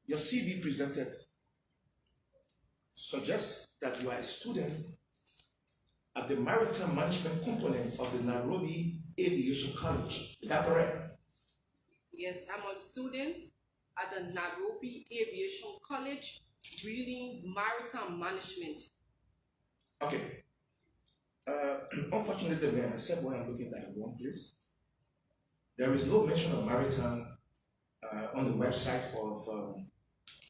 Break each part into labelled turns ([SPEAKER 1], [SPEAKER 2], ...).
[SPEAKER 1] Your CV presented suggests that you are a student at the Maritime Management component of the Nairobi Aviation College. Is that correct?
[SPEAKER 2] Yes, I'm a student at the Nairobi Aviation College reading Maritime Management.
[SPEAKER 1] Okay. Unfortunately, I said when I'm looking at the wrong place. There is no mention of maritime on the website of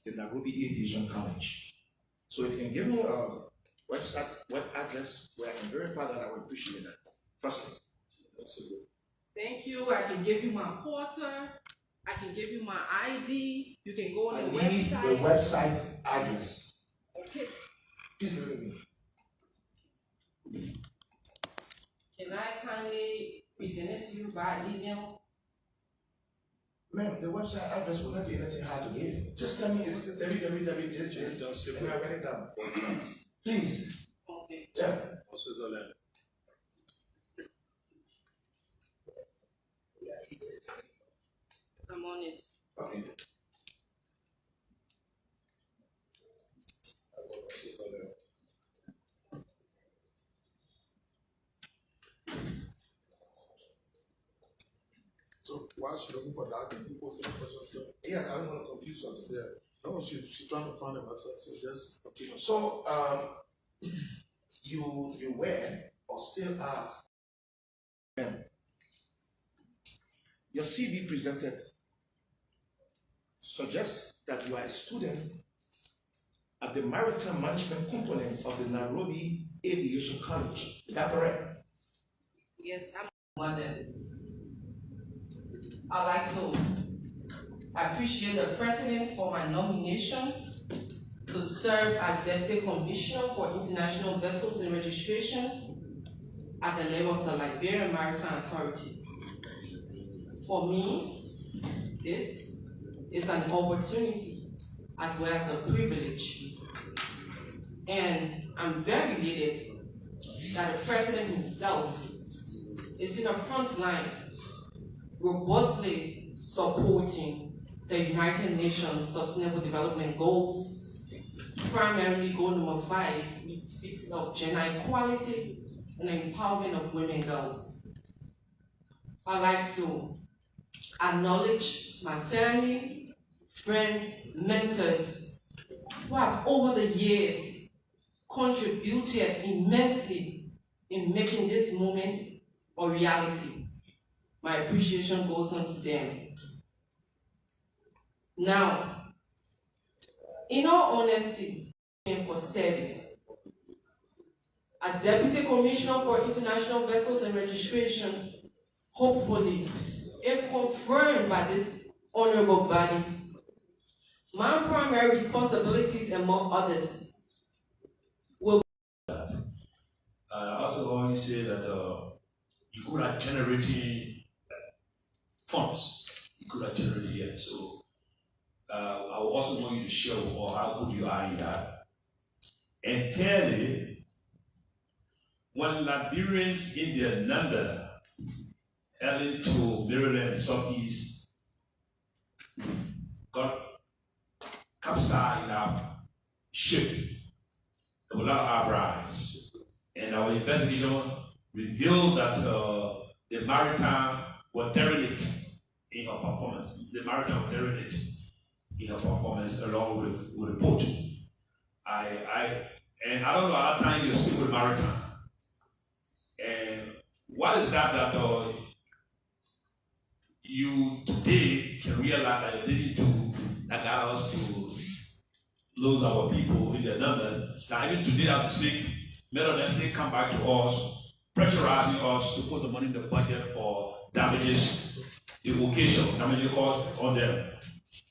[SPEAKER 1] the Nairobi Aviation College. So if you can give me a website, web address where I can verify that, I would appreciate that. Firstly.
[SPEAKER 2] Thank you. I can give you my porter. I can give you my ID. You can go on the
[SPEAKER 1] website. The website address.
[SPEAKER 2] Okay.
[SPEAKER 1] Please give it me.
[SPEAKER 2] Can I kindly present it to you by email?
[SPEAKER 1] Ma'am, the website address will not be anything hard to give. Just tell me it's www.
[SPEAKER 3] Don't say
[SPEAKER 1] and I write it down. Please.
[SPEAKER 2] Okay.
[SPEAKER 1] Yeah.
[SPEAKER 2] I'm on it.
[SPEAKER 1] Okay.
[SPEAKER 3] So while she's looking for that, can people ask questions?
[SPEAKER 1] Yeah, I don't want to confuse something.
[SPEAKER 3] Yeah. No, she's trying to find a website, so just continue.
[SPEAKER 1] So you were or still are. Your CV presented suggests that you are a student at the Maritime Management component of the Nairobi Aviation College. Is that correct?
[SPEAKER 2] Yes, I'm mother. I'd like to appreciate the President for my nomination to serve as Deputy Commissioner for International Vessels and Registration at the level of the Liberian Maritime Authority. For me, this is an opportunity as well as a privilege. And I'm very elated that the President himself is in the front line, robustly supporting the United Nations Sustainable Development Goals, primarily goal number 5, which speaks of gender equality and empowerment of women and girls. I'd like to acknowledge my family, friends, mentors who have over the years contributed immensely in making this moment a reality. My appreciation goes on to them. Now, in all honesty, for service, as Deputy Commissioner for International Vessels and Registration, hopefully, if confirmed by this honorable body, my primary responsibilities, among others, will.
[SPEAKER 4] I also want to say that you could have generated funds. You could have generated here. So I will also want you to show or how good you are in that. And thirdly, when Liberians in their number heading to Maryland Southeast got capsized in our ship, there were a lot of uprisings. And our investigation revealed that the maritime were derelict in her performance. The maritime were derelict in her performance along with the boat. And I don't know at that time you speak with maritime. And what is that you today can realize that you didn't do that got us to lose our people in their numbers? Now even today as we speak, many of them still come back to us, pressurizing us to put the money in the budget for damages, evocation, damages caused on them.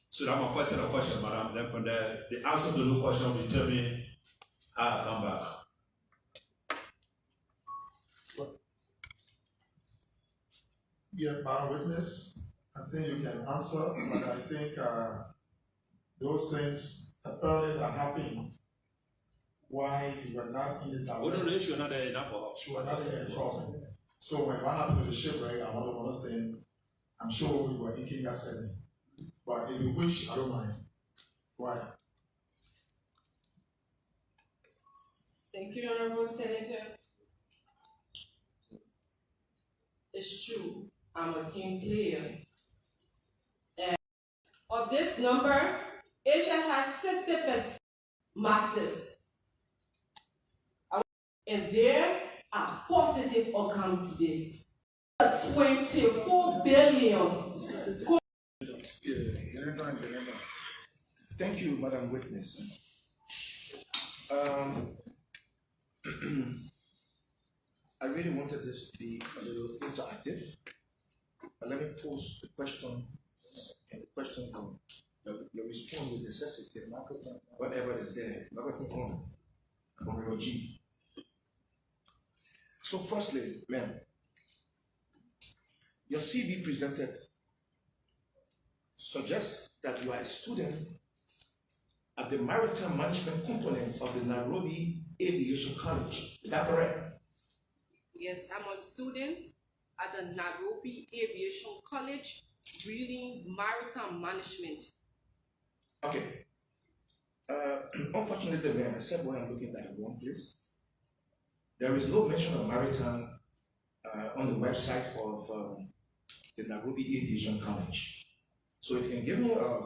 [SPEAKER 4] So that's my first set of questions, madam. Then from there, the answer to the question will determine how I come back.
[SPEAKER 3] Yeah, Madam Witness, I think you can answer, but I think those things apparently are happening. Why you were not in the
[SPEAKER 4] What the issue not there enough for us?
[SPEAKER 3] You were not in the problem. So when what happened to the shipwreck, I want to understand. I'm sure we were thinking yesterday. But if you wish, I don't mind. Why?
[SPEAKER 2] Thank you, Honorable Senator. It's true, I'm a team player. And of this number, Asia has 60% masters. And there are positive outcomes to this. 24 billion.
[SPEAKER 1] Thank you, Madam Witness. I really wanted this to be a little interactive, but let me pose the question, and the question you respond with necessity, whatever is there, from your G. So firstly, ma'am, your CV presented suggests that you are a student at the Maritime Management component of the Nairobi Aviation College. Is that correct?
[SPEAKER 2] Yes, I'm a student at the Nairobi Aviation College reading Maritime Management.
[SPEAKER 1] Okay. Unfortunately, ma'am, except when I'm looking at the wrong place, there is no mention of maritime on the website of the Nairobi Aviation College. So if you can give me a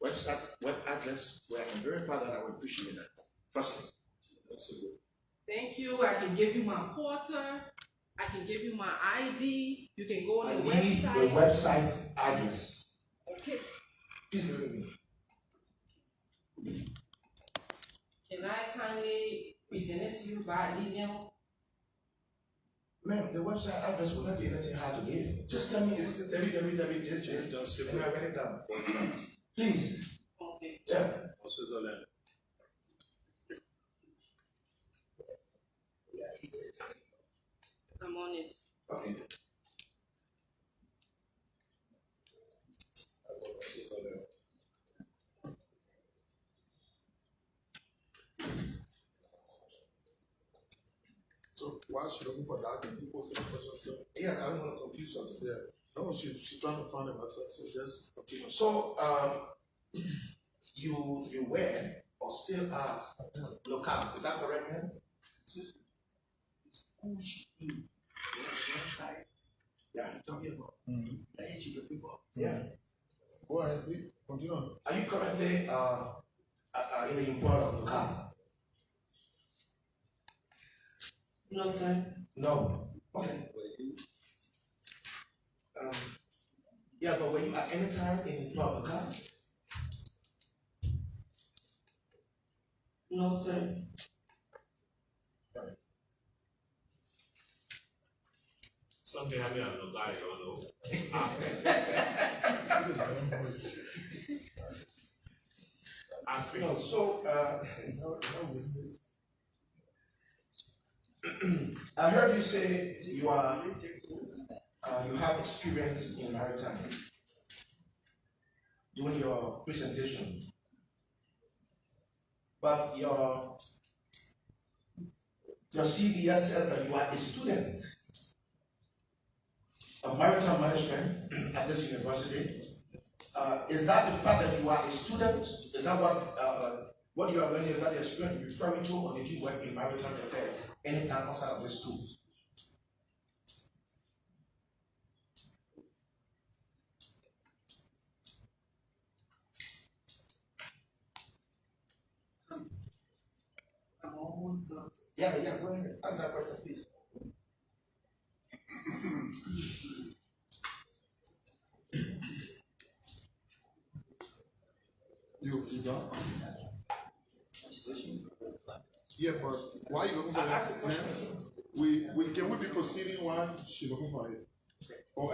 [SPEAKER 1] website, web address where I can verify that, I would appreciate that. Firstly.
[SPEAKER 2] Thank you. I can give you my porter. I can give you my ID. You can go on the website.
[SPEAKER 1] I need the website address.
[SPEAKER 2] Okay.
[SPEAKER 1] Please give it to me.
[SPEAKER 2] Can I kindly present it to you by email?
[SPEAKER 1] Ma'am, the website address will not be anything hard to give. Just tell me it's www. And I write it down. Please.
[SPEAKER 2] Okay.
[SPEAKER 1] Yeah.
[SPEAKER 2] I'm on it.
[SPEAKER 1] Okay.
[SPEAKER 3] So why should I move for that? Can you pose the question, sir?
[SPEAKER 1] Yeah, I don't want to confuse something.
[SPEAKER 3] Yeah. No, she's trying to find the website, so just continue.
[SPEAKER 1] So you were or still are local, is that correct, ma'am? It's website. Yeah, you're talking about the HB people. Yeah.
[SPEAKER 3] Go ahead, please. Continue.
[SPEAKER 1] Are you currently in the employ of local?
[SPEAKER 2] No, sir.
[SPEAKER 1] No. Okay. Yeah, but were you at any time in employ of local?
[SPEAKER 2] No, sir.
[SPEAKER 4] Something I mean, I'm not lying, I don't know. Ask me.
[SPEAKER 1] No, so I heard you say you have experience in maritime. during your presentation. But your CVS says that you are a student of maritime management at this university. Is that the fact that you are a student? Is that what you are learning? Is that the experience you're referring to, or did you work in maritime affairs anytime outside of this school?
[SPEAKER 5] I'm almost done.
[SPEAKER 1] Yeah, go ahead. Answer that question, please.
[SPEAKER 3] You done? Yeah, but why you looking for that? Man, we can we be proceeding while she looking for it? Oh,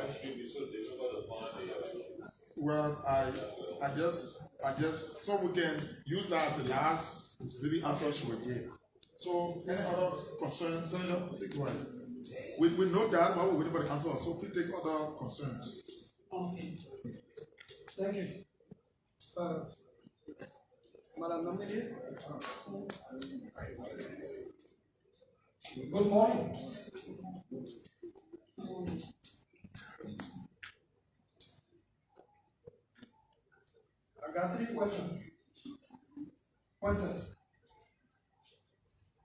[SPEAKER 3] well, I just so we can use that as the last maybe answer she will give. So any other concerns? Go ahead. We know that while we're waiting for the answer, so please take other concerns.
[SPEAKER 5] Okay. Thank you. Madam Nominee. Good morning. I got 3 questions. Pointers.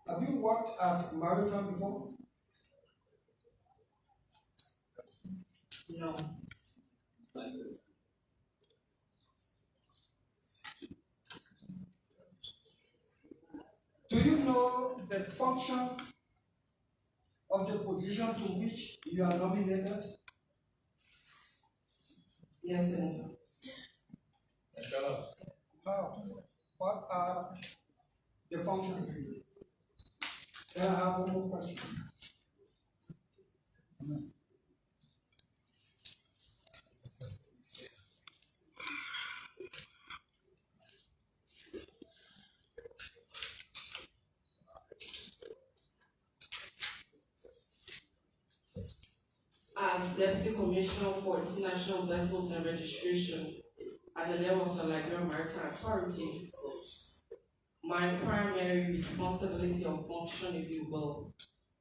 [SPEAKER 5] Have you worked at Maritime before?
[SPEAKER 2] No.
[SPEAKER 5] Do you know the function of the position to which you are nominated?
[SPEAKER 2] Yes, Senator.
[SPEAKER 5] What are the functions? Then I have one more question.
[SPEAKER 2] As Deputy Commissioner for International Vessels and Registration at the level of the Liberian Maritime Authority, my primary responsibility or function, if you will,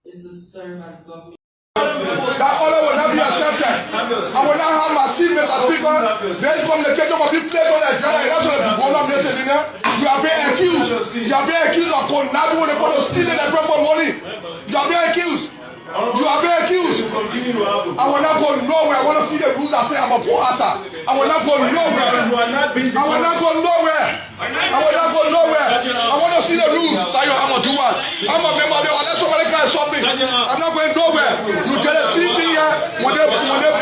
[SPEAKER 2] is to serve as government.
[SPEAKER 6] That order will not be accepted. I will not have my seat, Mr. Speaker. There is communication of people placed on the agenda. That's what the one of this in there. You are being accused. You are being accused of conniving with the for stealing the proper money. You are being accused. You are being accused. I will not go nowhere. I want to see the rules that say I'm a poor answer. I will not go nowhere. I will not go nowhere. I will not go nowhere. I want to see the rules. Say I'm a doer. I'm a member of the unless somebody can stop me. I'm not going nowhere. You can see me here when they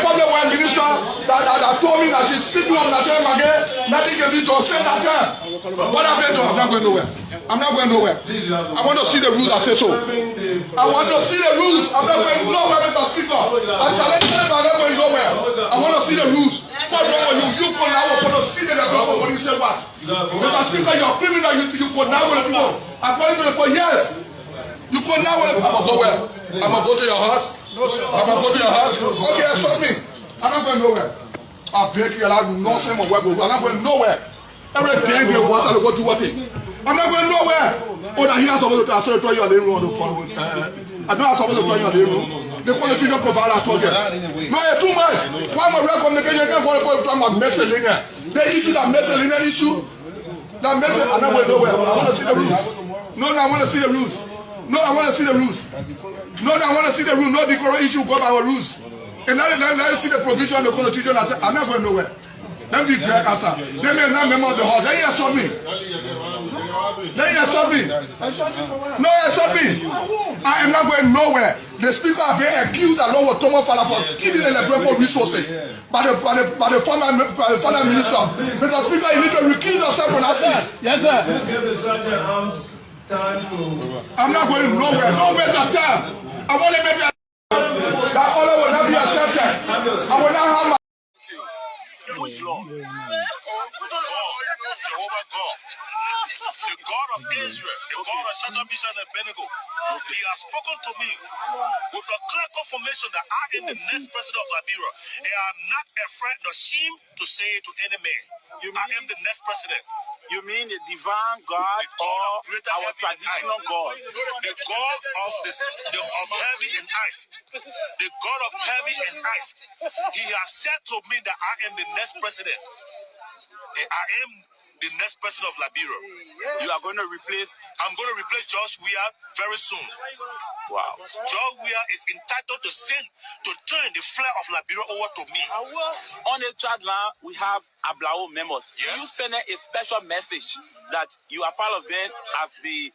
[SPEAKER 6] public one minister that told me that she's speaking of that time again. Nothing can be to say that time. What I'm going to do, I'm not going nowhere. I'm not going nowhere. I want to see the rules that say so. I want to see the rules. I'm not going nowhere, Mr. Speaker. I challenge them, I'm not going nowhere. I want to see the rules. What's wrong with you? You could now put a speed in the government when you say what? Mr. Speaker, you're criminal. You could now with the people. According to the report, yes. You could now with the people. I'm going to go where? I'm going to go to your house. I'm going to go to your house. Okay, stop me. I'm not going nowhere. I'll break you out. No shame of where go. I'm not going nowhere. Every day we want to go to what thing. I'm not going nowhere. Oh, now he has supposed to answer to you on the road. I don't have supposed to tell you on the road. The quality don't provide at all. No, it's too much. Why am I communicating for the message in here? The issue that message in the issue. That message, I'm not going nowhere. I want to see the rules. No, I want to see the rules. No, I want to see the rules. No, I want to see the rules. No decoration issue go by our rules. And now you see the provision of the constitution. I say, I'm not going nowhere. Let me drag us up. Let me not member of the house. Then you assault me. Then you assault me. No, you assault me. I am not going nowhere. The speaker has been accused along with Thomas Fala for stealing the Liberian resources by the former minister. Mr. Speaker, you need to recuse yourself from that seat.
[SPEAKER 7] Yes, sir.
[SPEAKER 6] I'm not going nowhere. No waste of time. I want to make that order will not be accepted. I will not have my
[SPEAKER 8] Which law? Jehovah God.
[SPEAKER 7] the God of Israel, the God of Shadrach, Meshach, and Abednego, he has spoken to me with the clear confirmation that I am the next president of Liberia. And I am not afraid nor ashamed to say it to any man. I am the next president.
[SPEAKER 8] You mean the divine God or our traditional God?
[SPEAKER 7] The God of heaven and earth. The God of heaven and earth. He has said to me that I am the next president. I am the next president of Liberia.
[SPEAKER 8] You are going to replace?
[SPEAKER 7] I'm going to replace George Weah very soon.
[SPEAKER 8] Wow.
[SPEAKER 7] George Weah is entitled to turn the flag of Liberia over to me.
[SPEAKER 8] On the chat line, we have Ablao members.
[SPEAKER 7] Yes.
[SPEAKER 8] You send a special message that you are part of them as the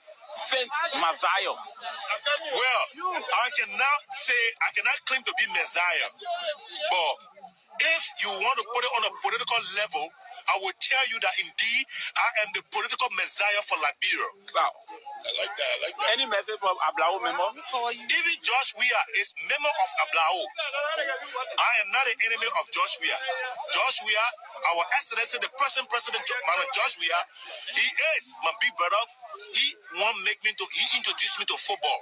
[SPEAKER 8] Saint Messiah.
[SPEAKER 7] Well, I cannot claim to be Messiah, but if you want to put it on a political level, I will tell you that indeed I am the political Messiah for Liberia.
[SPEAKER 8] Wow.
[SPEAKER 7] I like that.
[SPEAKER 8] Any message from Ablao member?
[SPEAKER 7] Even Josh Weah is member of Ablao. I am not an enemy of Josh Weah. Josh Weah, our excellency, the present president, Josh Weah, he is my big brother. He introduced me to football.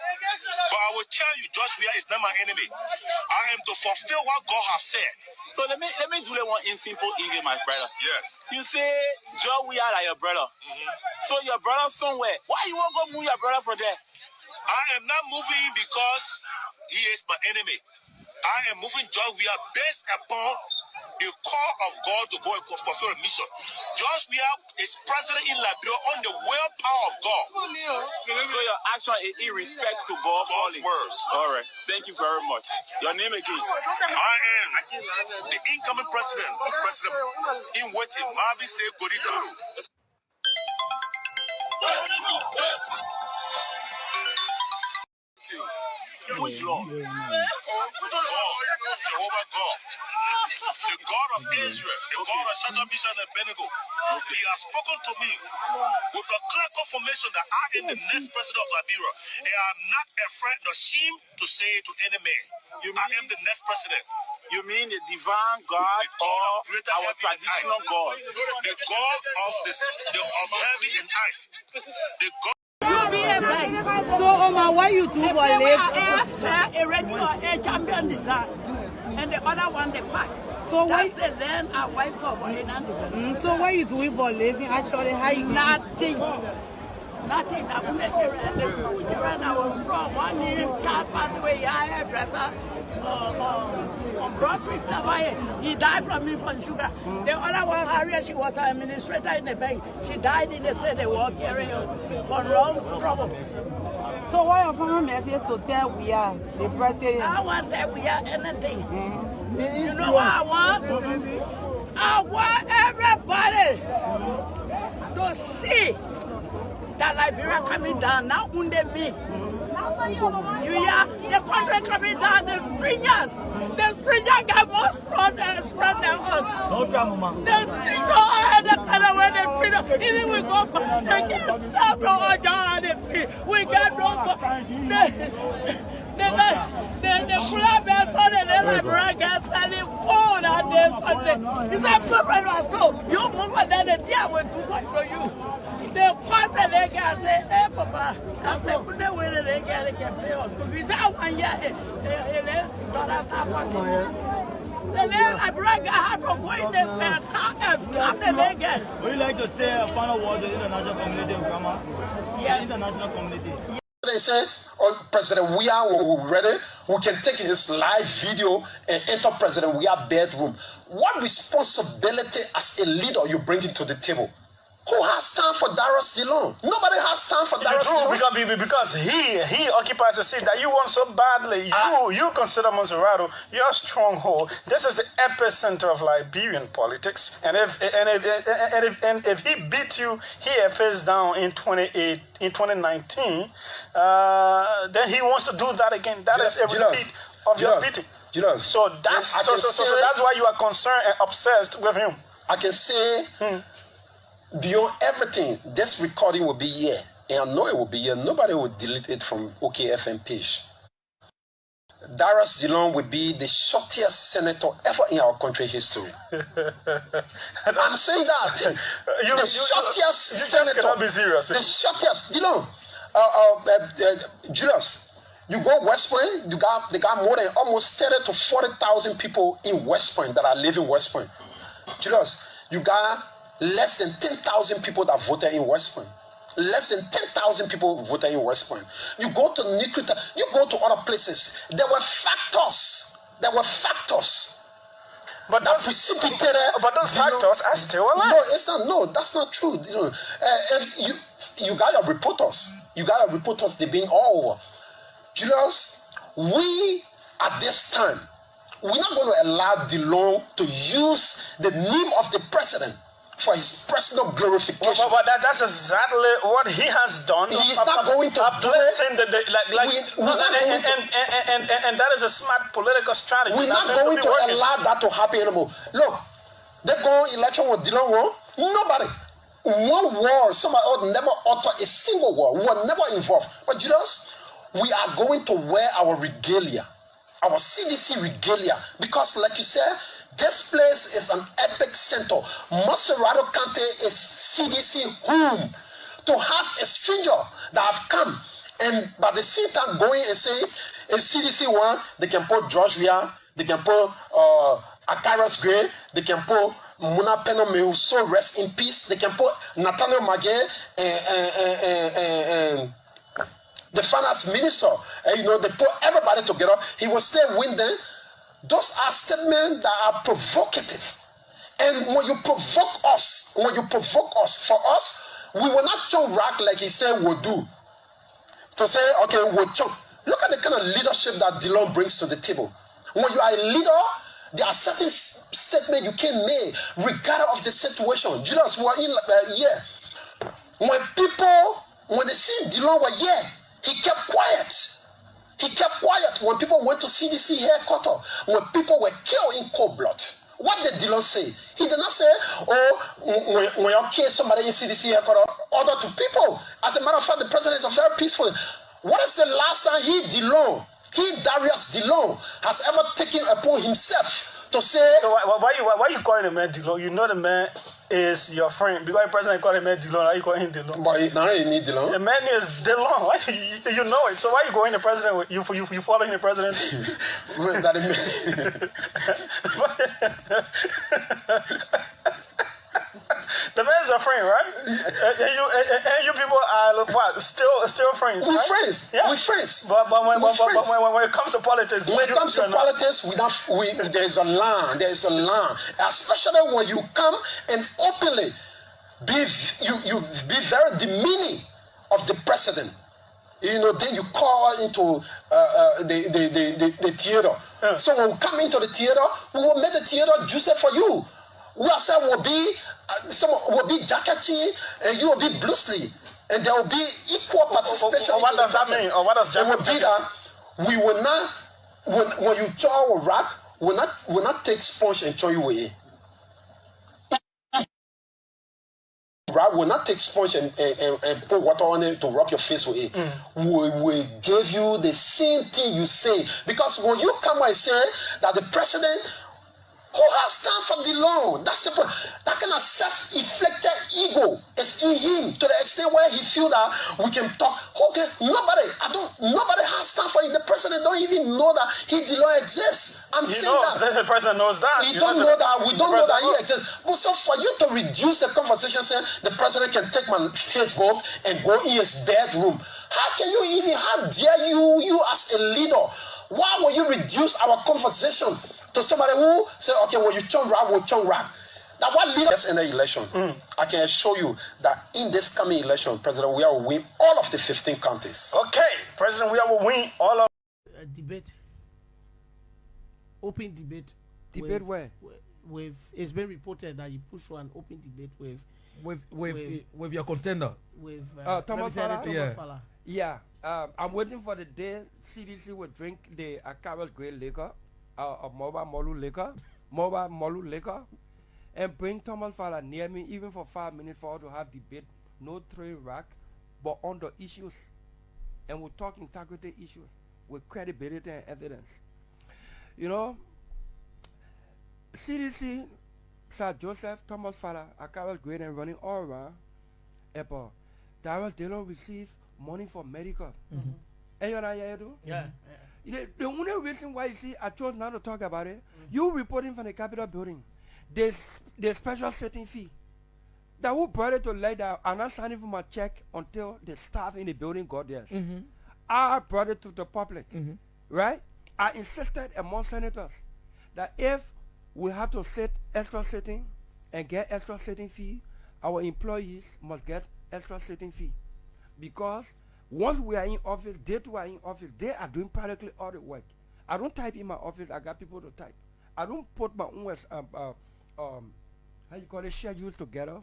[SPEAKER 7] But I will tell you, Josh Weah is not my enemy. I am to fulfill what God has said.
[SPEAKER 8] So let me do that one in simple English, my brother.
[SPEAKER 7] Yes.
[SPEAKER 8] You say Joe Weah like your brother. So your brother somewhere. Why you won't go move your brother from there?
[SPEAKER 7] I am not moving because he is my enemy. I am moving Joe Weah based upon the call of God to go and fulfill a mission. Josh Weah is president in Liberia on the willpower of God.
[SPEAKER 8] So your action is in respect to God's
[SPEAKER 7] words.
[SPEAKER 8] All right. Thank you very much. Your name again?
[SPEAKER 7] I am the incoming president in waiting, Marvin Say Godida.
[SPEAKER 8] Which Lord?
[SPEAKER 7] Jehovah God. The God of Israel, the God of Shadrach, Meshach, and Abednego. He has spoken to me with the clear confirmation that I am the next president of Liberia. And I am not afraid nor ashamed to say it to any man. I am the next president.
[SPEAKER 8] You mean the divine God or our traditional God?
[SPEAKER 7] The God of heaven and earth. The God.
[SPEAKER 9] So, Oma, what you do for a living?
[SPEAKER 10] A regular champion design, and the other one the pack.
[SPEAKER 9] So
[SPEAKER 10] that's the land I wife for
[SPEAKER 9] So what you doing for a living? Actually, how you?
[SPEAKER 10] Nothing. I went around the butcher and I was strong. One name, Charles passed away. I had dresser on grocery stuff. He died from me from sugar. The other one, Harriet, she was an administrator in the bank. She died in the city walk area for long trouble.
[SPEAKER 9] So what your former message to tell we are the president?
[SPEAKER 10] I want that we are anything. You know what I want? I want everybody to see that Liberia coming down, not only me. You hear the country coming down, the stringers. The stringers get more strong than us. The stringers the kind of way they freedom. Even we go for they get stopped on down the feet. We get no the club is on the Liberia get selling food at this Sunday. He said, you move and then the deal will do for you. The person they can say, hey, Papa, I said, put the way they can pay us. Without 1 year, dollars are possible. The name I bring, I have to go in the car and slap the leg again.
[SPEAKER 11] Would you like to say a final word to the international community, Grandma?
[SPEAKER 10] Yes.
[SPEAKER 11] The international community.
[SPEAKER 6] They said, President Weah will ready. We can take his live video and enter President Weah's bedroom. What responsibility as a leader you bring into the table? Who has time for Darius Dillon? Nobody has time for Darius Dillon.
[SPEAKER 11] Because he occupies a seat that you want so badly. You consider Monserrato your stronghold. This is the epicenter of Liberian politics. And if he beat you here face down in 2019, then he wants to do that again. That is a repeat of your beating. So that's why you are concerned and obsessed with him.
[SPEAKER 6] I can say. Beyond everything, this recording will be here. And I know it will be here. Nobody will delete it from OKFM page.
[SPEAKER 12] Darius Dillon will be the shortest senator ever in our country history. I'm saying that. The shortest senator.
[SPEAKER 11] Cannot be serious.
[SPEAKER 12] The shortest. Dillon, Julius, you go West Point, they got more than almost 30 to 40,000 people in West Point that are living West Point. Julius, you got less than 10,000 people that voted in West Point. Less than 10,000 people voted in West Point. You go to Nikrita, you go to other places. There were factors.
[SPEAKER 11] But
[SPEAKER 12] that precipitated.
[SPEAKER 11] But those factors are still alive.
[SPEAKER 12] No, it's not. No, that's not true. If you got your reporters. They've been all over. Julius, we at this time, we're not going to allow Dillon to use the name of the president for his personal glorification.
[SPEAKER 11] But that's exactly what he has done.
[SPEAKER 12] He's not going to do it.
[SPEAKER 11] And that is a smart political strategy.
[SPEAKER 12] We're not going to allow that to happen anymore. Look, they go election with Dillon won. Nobody. One war, somebody never utter a single war. We were never involved. But Julius, we are going to wear our regalia, our CDC regalia, because like you said, this place is an epic center. Maserado County is CDC home. To have a stranger that have come and by the same time going and say, in CDC one, they can put George Weah, they can put Akaras Gray, they can put Muna Peno may so rest in peace, they can put Nathaniel Magé and the finance minister, and they put everybody together. He will say win them. Those are statements that are provocative. And when you provoke us, for us, we will not choke rack like he said we'll do. To say, okay, we'll choke. Look at the kind of leadership that Dillon brings to the table. When you are a leader, there are certain statements you can make regardless of the situation. Julius, we are in a year. When they see Dillon were here, he kept quiet. He kept quiet when people went to CDC headquarters, when people were killed in cold blood. What did Dillon say? He did not say, when you kill somebody in CDC headquarters, order to people. As a matter of fact, the president is a very peaceful. What is the last time Darius Dillon, has ever taken upon himself to say?
[SPEAKER 11] So why you calling the man Dillon? You know the man is your friend. Because the president called him Dillon, are you calling him Dillon?
[SPEAKER 12] But now you need Dillon.
[SPEAKER 11] The man is Dillon. Why you know it? So why you going the president? You following the president? The man is a friend, right? And you people are what? Still friends,
[SPEAKER 12] We're
[SPEAKER 11] right?
[SPEAKER 12] friends.
[SPEAKER 11] Yeah.
[SPEAKER 12] We're friends.
[SPEAKER 11] But when it comes to politics,
[SPEAKER 12] there's a line. There's a line. Especially when you come and openly be very demeaning of the president. Then you call into the theater. Yeah. So when we come into the theater, we will make the theater juicy for you. We ourselves will be Jackie Chan and you will be Bruce Lee, and there will be equal participation.
[SPEAKER 11] What does that mean? Or what does
[SPEAKER 12] it will be that we will not, when you chow a rack, will not take sponge and chow you away. Will not take sponge and put water on it to rub your face with it. We will give you the same thing you say, because when you come and say that the president who has time for Dillon, that's the point. That kind of self-inflicted ego is in him to the extent where he feel that we can talk. Okay, nobody has time for it. The president don't even know that Dillon exists. I'm saying that
[SPEAKER 11] the president knows that.
[SPEAKER 12] We don't know that he exists. But so for you to reduce the conversation, saying the president can take my Facebook and go in his bedroom, how can you even? How dare you as a leader? Why will you reduce our conversation to somebody who say, okay, well, you chunk rap, we'll chunk rap? Now, what leaders in the election? I can assure you that in this coming election, President Weah will win all of the 15 counties.
[SPEAKER 11] Okay, President Weah will win all of
[SPEAKER 13] debate. Open debate.
[SPEAKER 14] Debate where?
[SPEAKER 13] It's been reported that you push for an open debate
[SPEAKER 14] with your contender.
[SPEAKER 13] With
[SPEAKER 14] Thomas
[SPEAKER 13] Fala.
[SPEAKER 14] Yeah. I'm waiting for the day CDC will drink the Akaras Gray liquor, Mobile Molu liquor, and bring Thomas Fala near me, even for 5 minutes, for us to have debate, no trade rack, but on the issues. And we'll talk integrity issues. with credibility and evidence. You know, CDC, Sir Joseph Thomas Fowler, Akawas great and running all around airport. They don't receive money for medical. And you know what I do?
[SPEAKER 13] Yeah.
[SPEAKER 14] The only reason why you see I chose not to talk about it, you reporting from the Capitol building, there's special setting fee. That who brought it to light that I'm not signing for my check until the staff in the building got theirs. I brought it to the public, right? I insisted among senators that if we have to set extra sitting and get extra sitting fee, our employees must get extra sitting fee. Because once we are in office, they too are in office, they are doing practically all the work. I don't type in my office, I got people to type. I don't put my own how you call it, schedules together,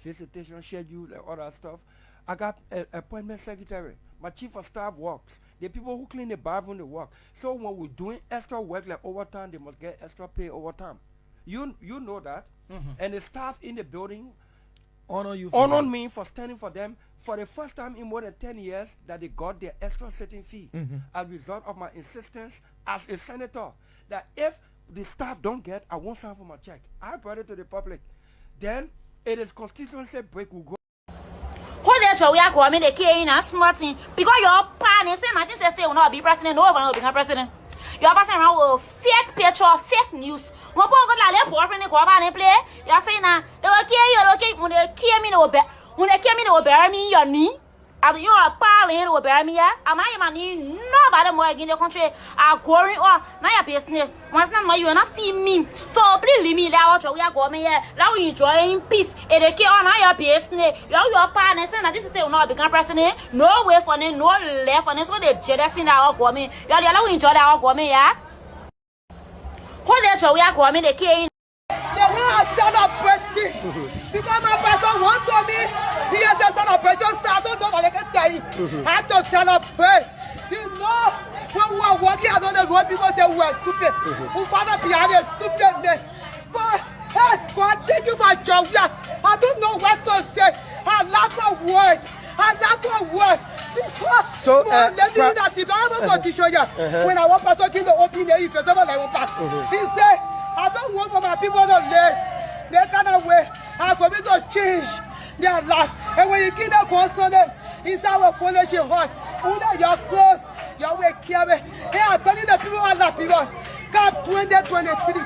[SPEAKER 14] visitation schedule and all that stuff. I got an appointment secretary. My chief of staff works. The people who clean the bathroom, they work. So when we're doing extra work like overtime, they must get extra pay overtime. You know that. And the staff in the building honor me for standing for them for the first time in more than 10 years that they got their extra sitting fee as a result of my insistence as a senator that if the staff don't get, I won't sign for my check. I brought it to the public. Then it is constituency break will go.
[SPEAKER 15] Hold that show we are coming the key in a smart thing because your partner say 1960 will not be president, no one will become president. You're passing around with fake picture, fake news. One point got like boyfriend go about and play. You're saying that they will kill you, okay? When they kill me, when they kill me, they will bury me in your knee. As you are parling, they will bury me here. Am I my knee? Nobody more in the country are going or now your business. Once not you are not see me. So please leave me there. We are going here. Now we enjoying peace. And they kill on your business. Your partner saying that this is still not become president. No way for them, no left for them. So they jealous in our government. You are the other enjoy our government, yeah. Hold that show we are going the king.
[SPEAKER 16] They want to celebrate because my pastor wants to me. He has a celebration start. I don't know what I can tell you. I have to celebrate. You know, when we are walking out on the road, people say we are stupid. We father behind us stupidness. But yes, God, thank you for joy. I don't know what to say. I lack a word. I lack a word. So, let me know that the Bible condition here. When I want pastor give the opinion, he said, he said, I don't want for my people to live. They cannot wait. I'm going to change their life. And when you give them consonant, it's our foolish horse. Under your clothes, your way carry. Hey, I'm telling the people all that people. Cap 2023.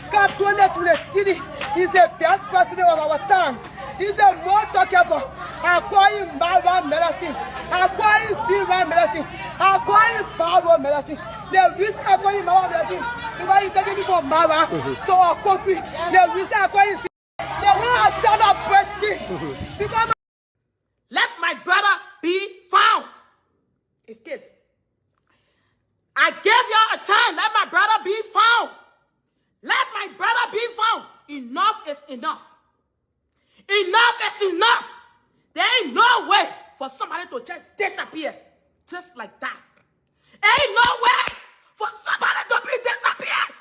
[SPEAKER 16] Cap 2023 is the best president of our time. He's a more talkable. Acquiring Bible medicine. Acquiring silver medicine. Acquiring Bible medicine. The risk acquiring Bible medicine. Why you taking me from Mara to a country? The risk acquiring. They want to celebrate because
[SPEAKER 10] let my brother be found. It's this. I gave you a time. Let my brother be found. Let my brother be found. Enough is enough. Enough is enough. There ain't no way for somebody to just disappear. Just like that. Ain't no way for somebody to be disappeared.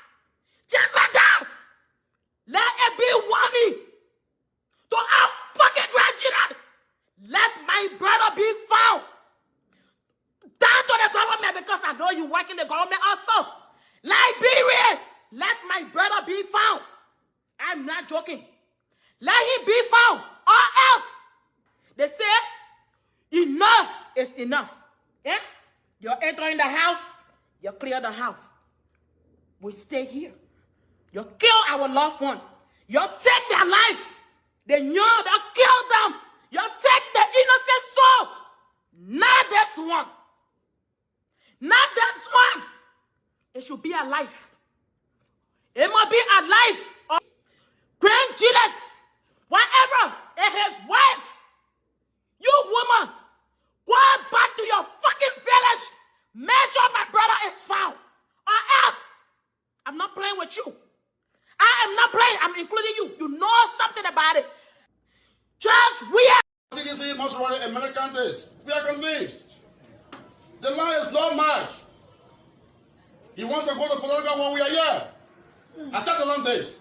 [SPEAKER 10] Just like that. Let it be warning to our fucking grandchildren. Let my brother be found. Down to the government because I know you work in the government also. Liberian, let my brother be found. I'm not joking. Let him be found or else. They say enough is enough. Yeah? You're entering the house, you clear the house. We stay here. You kill our loved one. You take their life. They know they kill them. You take the innocent soul. Not this one. Not this one. It should be alive. It must be alive. Or grandchildren, whatever, and his wife. You woman, go back to your fucking village. Make sure my brother is found. Or else, I'm not playing with you. I am not playing. I'm including you. You know something about it. Just we are.
[SPEAKER 12] CDC must run American days. We are convinced. The line is not much. He wants to go to political when we are here. I check the long days.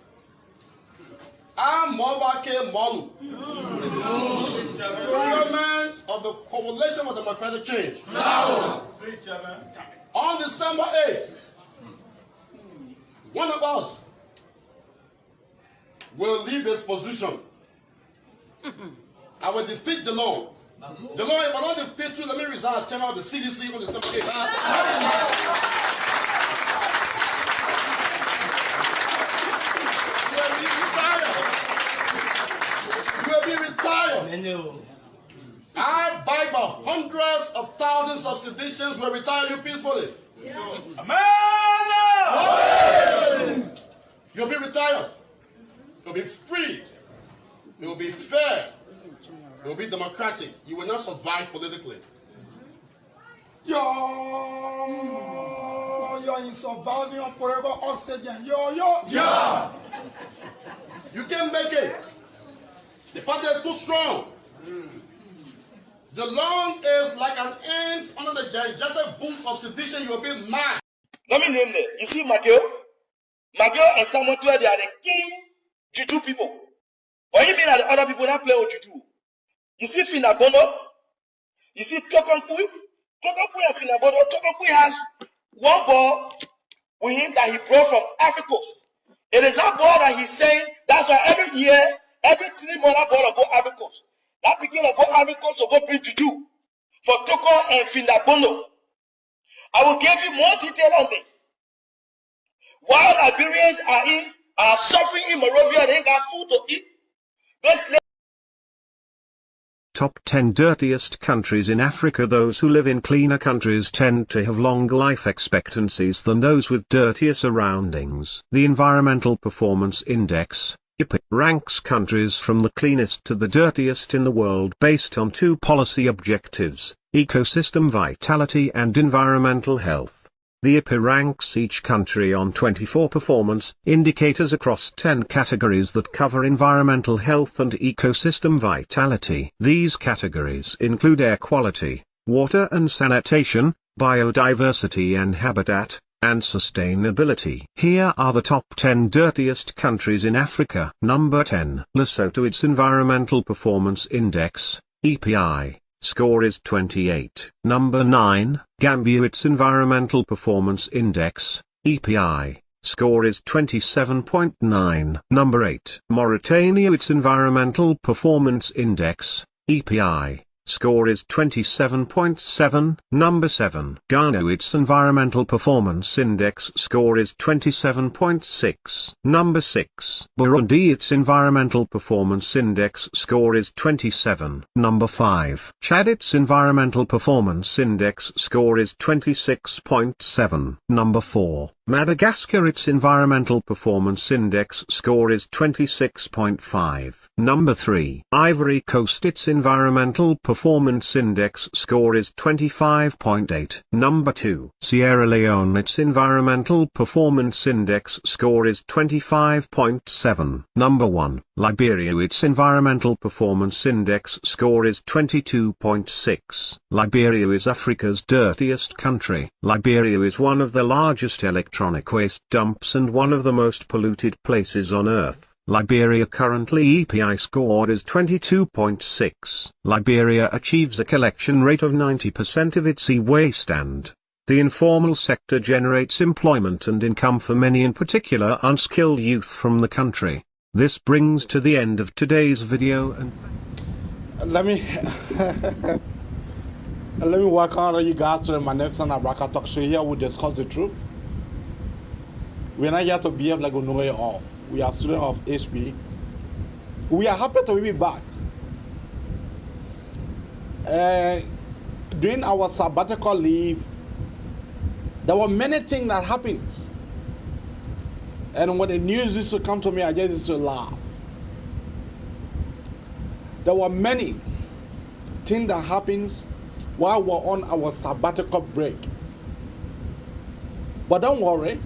[SPEAKER 12] I'm Mobake Molu. Chairman of the Coalition for Democratic Change. On December 8th, one of us will leave his position. I will defeat the law. The law, if I don't defeat you, let me resign as chairman of the CDC on December 8th. You will be retired. I, by hundreds of thousands of seditions, will retire you peacefully. Yes. Amen. You'll be retired. You'll be free. You'll be fair. You'll be democratic. You will not survive politically.
[SPEAKER 3] You're in surviving forever oxygen.
[SPEAKER 12] Yeah. You can't make it. The party is too strong. The law is like an ant under the gigantic boots of sedition. You will be mad.
[SPEAKER 17] Let me name them. You see Magio and Samuel, they are the king Juju people. Or you mean that the other people that play with Juju? You see Finabono? You see Tokompui? Tokompui and Finabono. Tokompui has one ball with him that he brought from Africa Coast. It is that ball that he's saying, that's why every year, every 3 months, that ball will go Africa Coast. That begin to go Africa Coast to go bring Juju for Toko and Finabono. I will give you more detail on this. While Liberians are suffering in Monrovia, they ain't got food to eat.
[SPEAKER 18] Top 10 dirtiest countries in Africa. Those who live in cleaner countries tend to have longer life expectancies than those with dirtier surroundings. The Environmental Performance Index, IPI, ranks countries from the cleanest to the dirtiest in the world based on 2 policy objectives: ecosystem vitality and environmental health. The IPI ranks each country on 24 performance indicators across 10 categories that cover environmental health and ecosystem vitality. These categories include air quality, water and sanitation, biodiversity and habitat, and sustainability. Here are the top 10 dirtiest countries in Africa. Number 10. Lesotho. Its Environmental Performance Index, EPI, score is 28. Number 9. Gambia. Its Environmental Performance Index, EPI, score is 27.9. Number 8. Mauritania. Its Environmental Performance Index, EPI, score is 27.7. Number 7. Ghana. Its Environmental Performance Index score is 27.6. Number 6. Burundi. Its Environmental Performance Index score is 27. Number 5. Chad. Its Environmental Performance Index score is 26.7. Number 4. Madagascar. Its Environmental Performance Index score is 26.5. Number 3. Ivory Coast. Its Environmental Performance Index score is 25.8. Number 2. Sierra Leone. Its Environmental Performance Index score is 25.7. Number 1. Liberia. Its Environmental Performance Index score is 22.6. Liberia is Africa's dirtiest country. Liberia is one of the largest electronic waste dumps and one of the most polluted places on Earth. Liberia currently EPI score is 22.6. Liberia achieves a collection rate of 90% of its e-waste, and the informal sector generates employment and income for many, in particular unskilled youth from the country. This brings to the end of today's video, and
[SPEAKER 3] let me welcome you guys to my next and Abraka talk show. Here we discuss the truth. We're not here to behave like we know it all. We are students of HP. We are happy to be back. During our sabbatical leave, there were many things that happened. And when the news used to come to me, I just used to laugh. There were many things that happened while we're on our sabbatical break. But don't worry.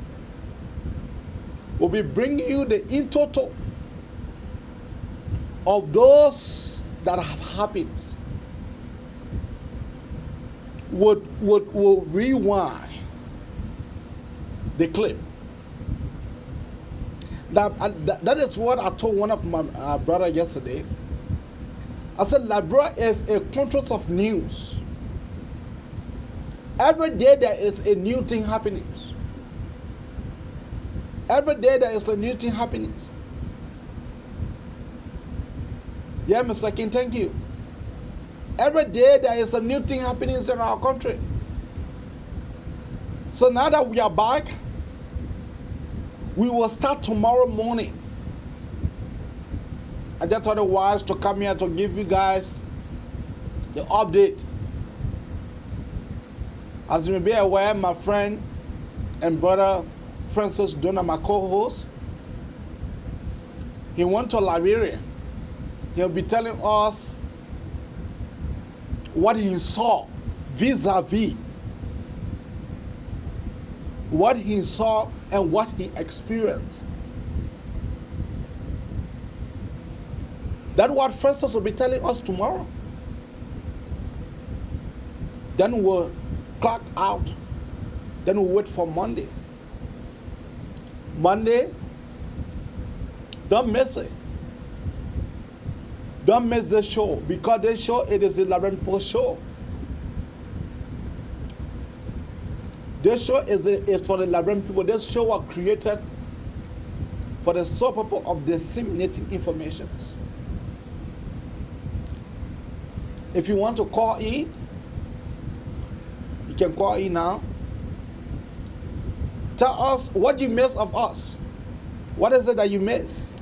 [SPEAKER 3] We'll be bringing you the in total of those that have happened. We'll rewind the clip. That is what I told one of my brothers yesterday. I said Liberia is a country of news.
[SPEAKER 19] Every day there is a new thing happening. Every day there is a new thing happening. Yeah, Mr. King, thank you. Every day there is a new thing happening in our country. So now that we are back, we will start tomorrow morning. I just thought it wise to come here to give you guys the update. As you may be aware, my friend and brother Francis Dona, my co-host, he went to Liberia. He'll be telling us what he saw vis-a-vis what he saw and what he experienced. That's what Francis will be telling us tomorrow. Then we'll clock out. Then we'll wait for Monday. Monday, don't miss it. Don't miss the show, because this show, it is the Liberian People show. This show is for the Liberian people. This show was created for the sole purpose of disseminating information. If you want to call in, you can call in now. Tell us what you miss of us. What is it that you miss?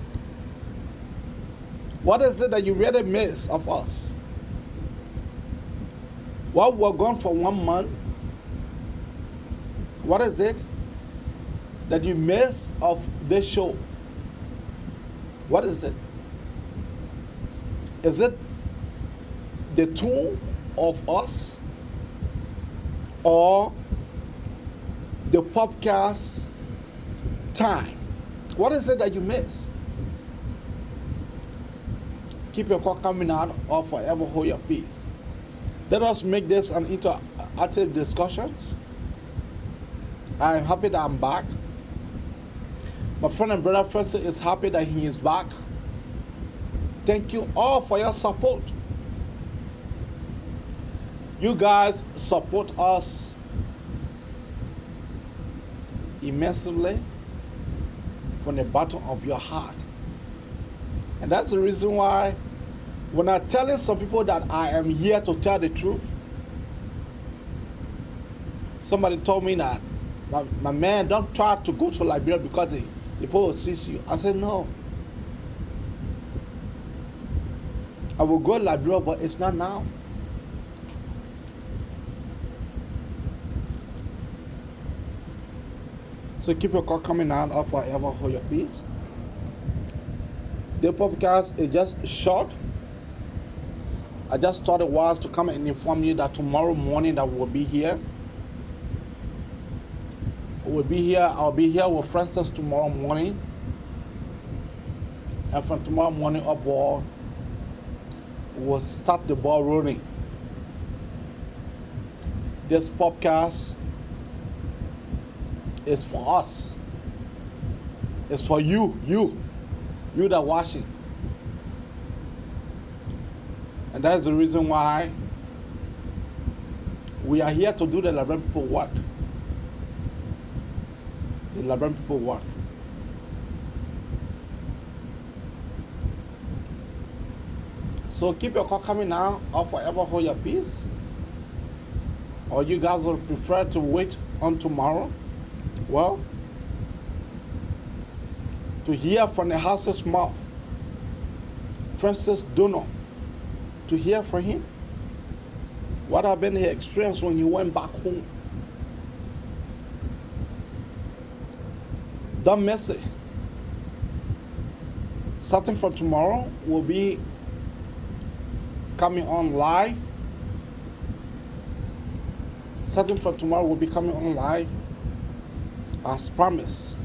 [SPEAKER 19] What is it that you really miss of us? Well, we're gone for 1 month. What is it that you miss of this show? What is it? Is it the tune of us, or the podcast time? What is it that you miss? Keep your call coming out, or forever hold your peace. Let us make this an interactive discussion. I'm happy that I'm back. My friend and brother Francis is happy that he is back. Thank you all for your support. You guys support us immensely from the bottom of your heart. And that's the reason why when I'm telling some people that I am here to tell the truth, somebody told me that, my man, don't try to go to Liberia because the people will seize you. I said, no. I will go to Liberia, but it's not now. So keep your call coming out, or forever hold your peace. The podcast is just short. I just thought it was to come and inform you that tomorrow morning that we'll be here. We'll be here. I'll be here with Francis tomorrow morning. And from tomorrow morning upward, we'll start the ball rolling. This podcast is for us. It's for you that watching. And that's the reason why we are here to do the Liberian people work. The Liberian people work. So keep your call coming now, or forever hold your peace. Or you guys will prefer to wait on tomorrow. Well, to hear from the house's mouth, Francis Dono, to hear from him, what have been his experience when you went back home? Don't miss it. Starting from tomorrow, will be coming on live. Starting from tomorrow, we'll be coming on live as promised.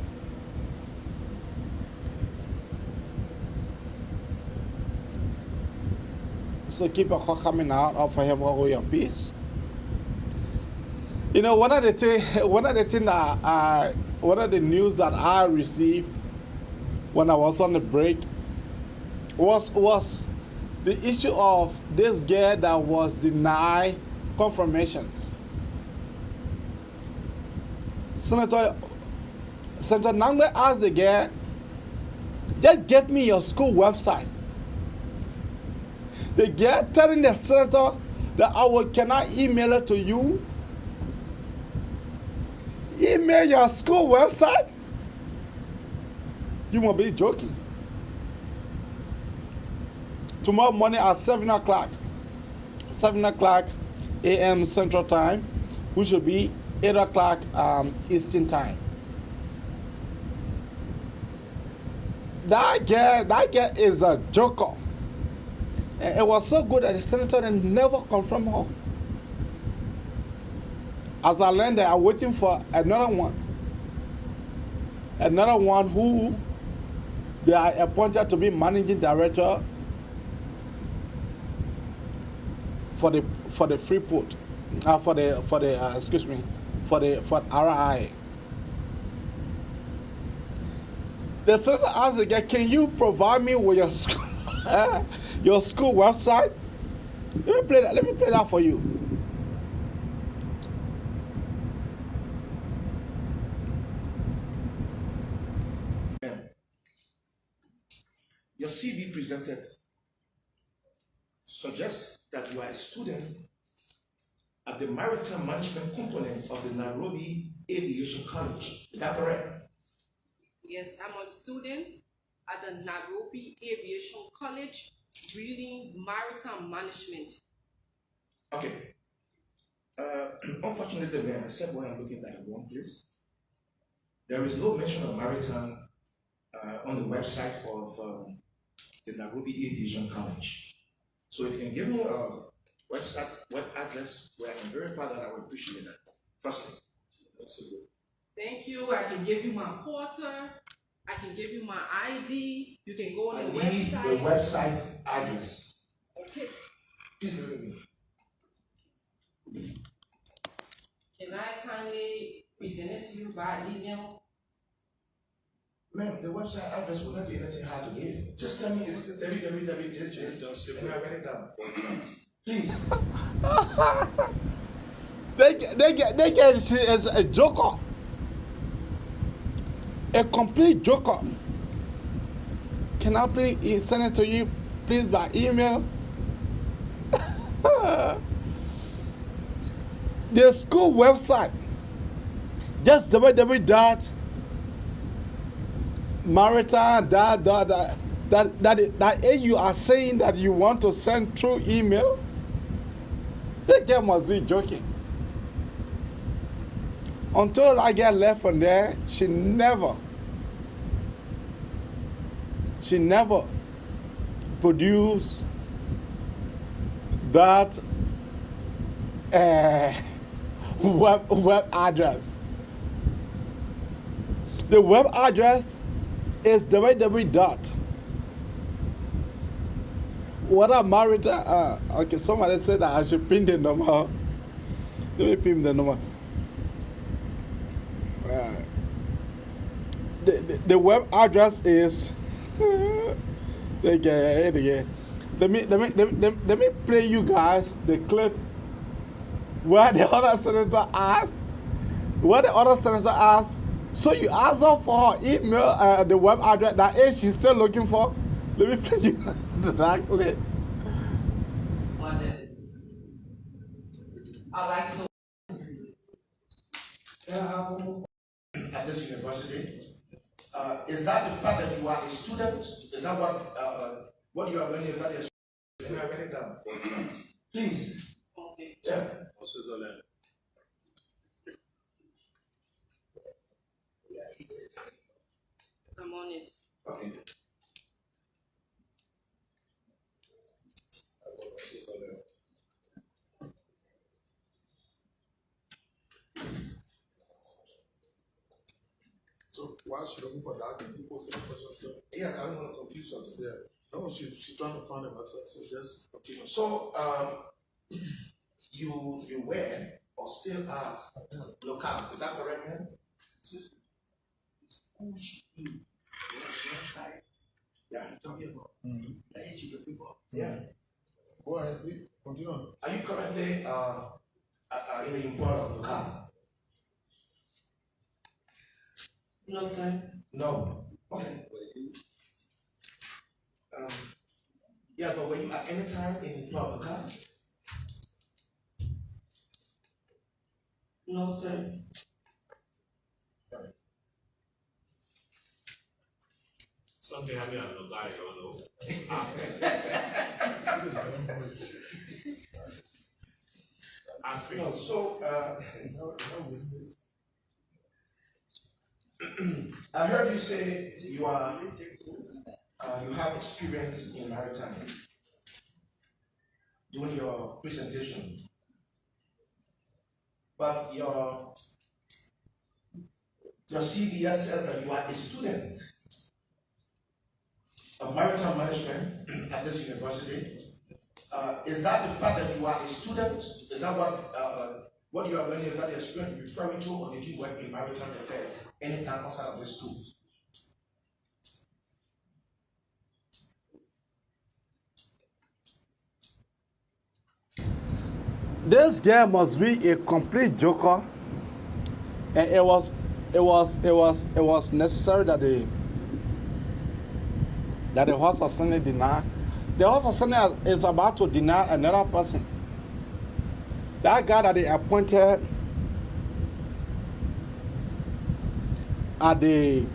[SPEAKER 19] So keep your call coming out, or forever hold your peace. You know, one of the news that I received when I was on the break was the issue of this girl that was denied confirmations. Senator Nangbe asked the girl, just give me your school website. The girl telling the senator that can I email it to you? Email your school website? You must be joking. Tomorrow morning at 7 o'clock a.m. Central Time, which will be 8 o'clock Eastern Time. That girl is a joker. And it was so good that the senator never confirmed her. As I learned that I'm waiting for another one who they are appointed to be managing director for the Freeport, for RI. The senator asked the guy, can you provide me with your school, your school website? Let me play that for you.
[SPEAKER 1] Your CV presented suggests that you are a student at the Maritime Management component of the Nairobi Aviation College. Is that correct?
[SPEAKER 2] Yes, I'm a student at the Nairobi Aviation College reading Maritime Management.
[SPEAKER 1] Okay. Unfortunately, man, except when I'm looking at one place, there is no mention of maritime on the website of the Nairobi Aviation College. So if you can give me a web address where I can verify that, I would appreciate that. Firstly.
[SPEAKER 2] Thank you. I can give you my porter. I can give you my ID. You can go on the website.
[SPEAKER 1] The website address.
[SPEAKER 2] Okay.
[SPEAKER 1] Please give it me.
[SPEAKER 2] Can I kindly present it to you by email?
[SPEAKER 1] Ma'am, the website address will not be anything hard to give. Just tell me it's www. And I write it down. Please.
[SPEAKER 19] They get she as a joker. A complete joker. Can I please send it to you, please, by email? The school website, just www.maritime that you are saying that you want to send through email. The girl must be joking. Until I get left from there, she never produced that web address. The web address is www. What I'm married. Okay, somebody said that I should pin the number. Let me pin the number. The web address is. Let me play you guys the clip where the other senator asked. So you asked her for her email, the web address that is she's still looking for. Let me play you that clip.
[SPEAKER 2] I like to.
[SPEAKER 1] At this university, is that the fact that you are a student? Is that what you are learning? Is that a student? You are writing down. Please.
[SPEAKER 2] Okay.
[SPEAKER 1] Yeah.
[SPEAKER 2] I'm on it.
[SPEAKER 1] Okay.
[SPEAKER 3] So while she's looking for that, can you post the question?
[SPEAKER 1] Yeah, I don't want to confuse something.
[SPEAKER 3] Yeah. No, she's trying to find a website, so just continue.
[SPEAKER 1] So you were or still are local, is that correct, man? It's push in. Yeah, you're talking about the age of the people. Yeah.
[SPEAKER 3] Go ahead, please. Continue.
[SPEAKER 1] Are you currently in the import of local?
[SPEAKER 2] No, sir.
[SPEAKER 1] No. Okay. Yeah, but were you at any time in Florida?
[SPEAKER 2] No, sir.
[SPEAKER 4] Something happened on the guy, you know.
[SPEAKER 1] No, so I heard you say you have experience in maritime during your presentation, but your CVS says that you are a student of maritime management at this university. Is that the fact that you are a student? Is that what you are learning? Is that the experience you're referring to, or did you work in maritime affairs anytime outside of this school?
[SPEAKER 19] This guy must be a complete joker, and it was necessary that the host of Senate deny. The host of Senate is about to deny another person. That guy that they appointed at RIA,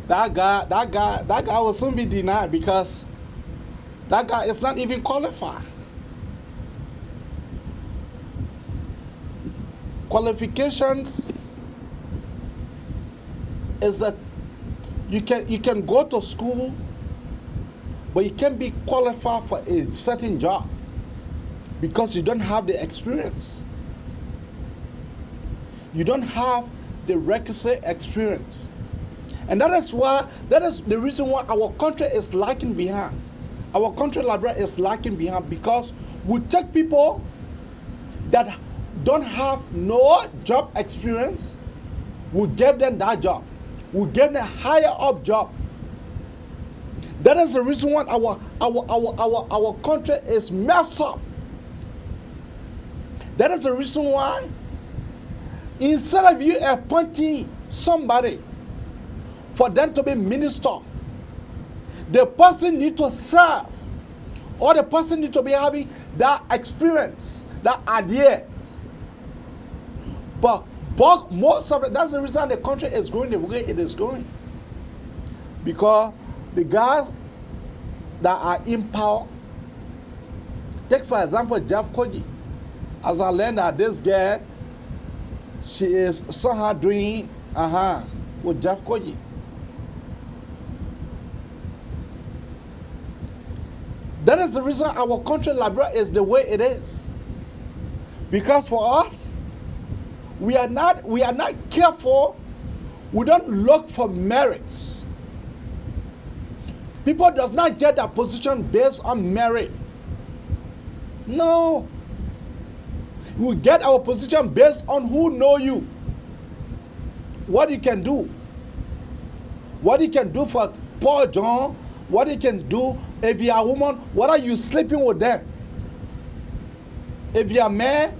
[SPEAKER 19] that guy will soon be denied because that guy is not even qualified. Qualifications is that you can go to school, but you can't be qualified for a certain job because you don't have the experience. You don't have the requisite experience. And that is the reason why our country is lagging behind. Our country, Liberia, is lagging behind because we take people that don't have no job experience, we give them that job. We give them a higher up job. That is the reason why our country is messed up. That is the reason why instead of you appointing somebody for them to be minister, the person need to serve, or the person need to be having that experience, that idea. But most of it, that's the reason the country is going the way it is going. Because the guys that are in power, take for example Jeff Koji. As I learned that this girl, she is somehow doing with Jeff Koji. That is the reason our country, Liberia, is the way it is. Because for us, we are not careful. We don't look for merits. People does not get a position based on merit. No. We get our position based on who know you. What you can do. What you can do for Paul John. What you can do if you are a woman. What are you sleeping with them? If you are a man,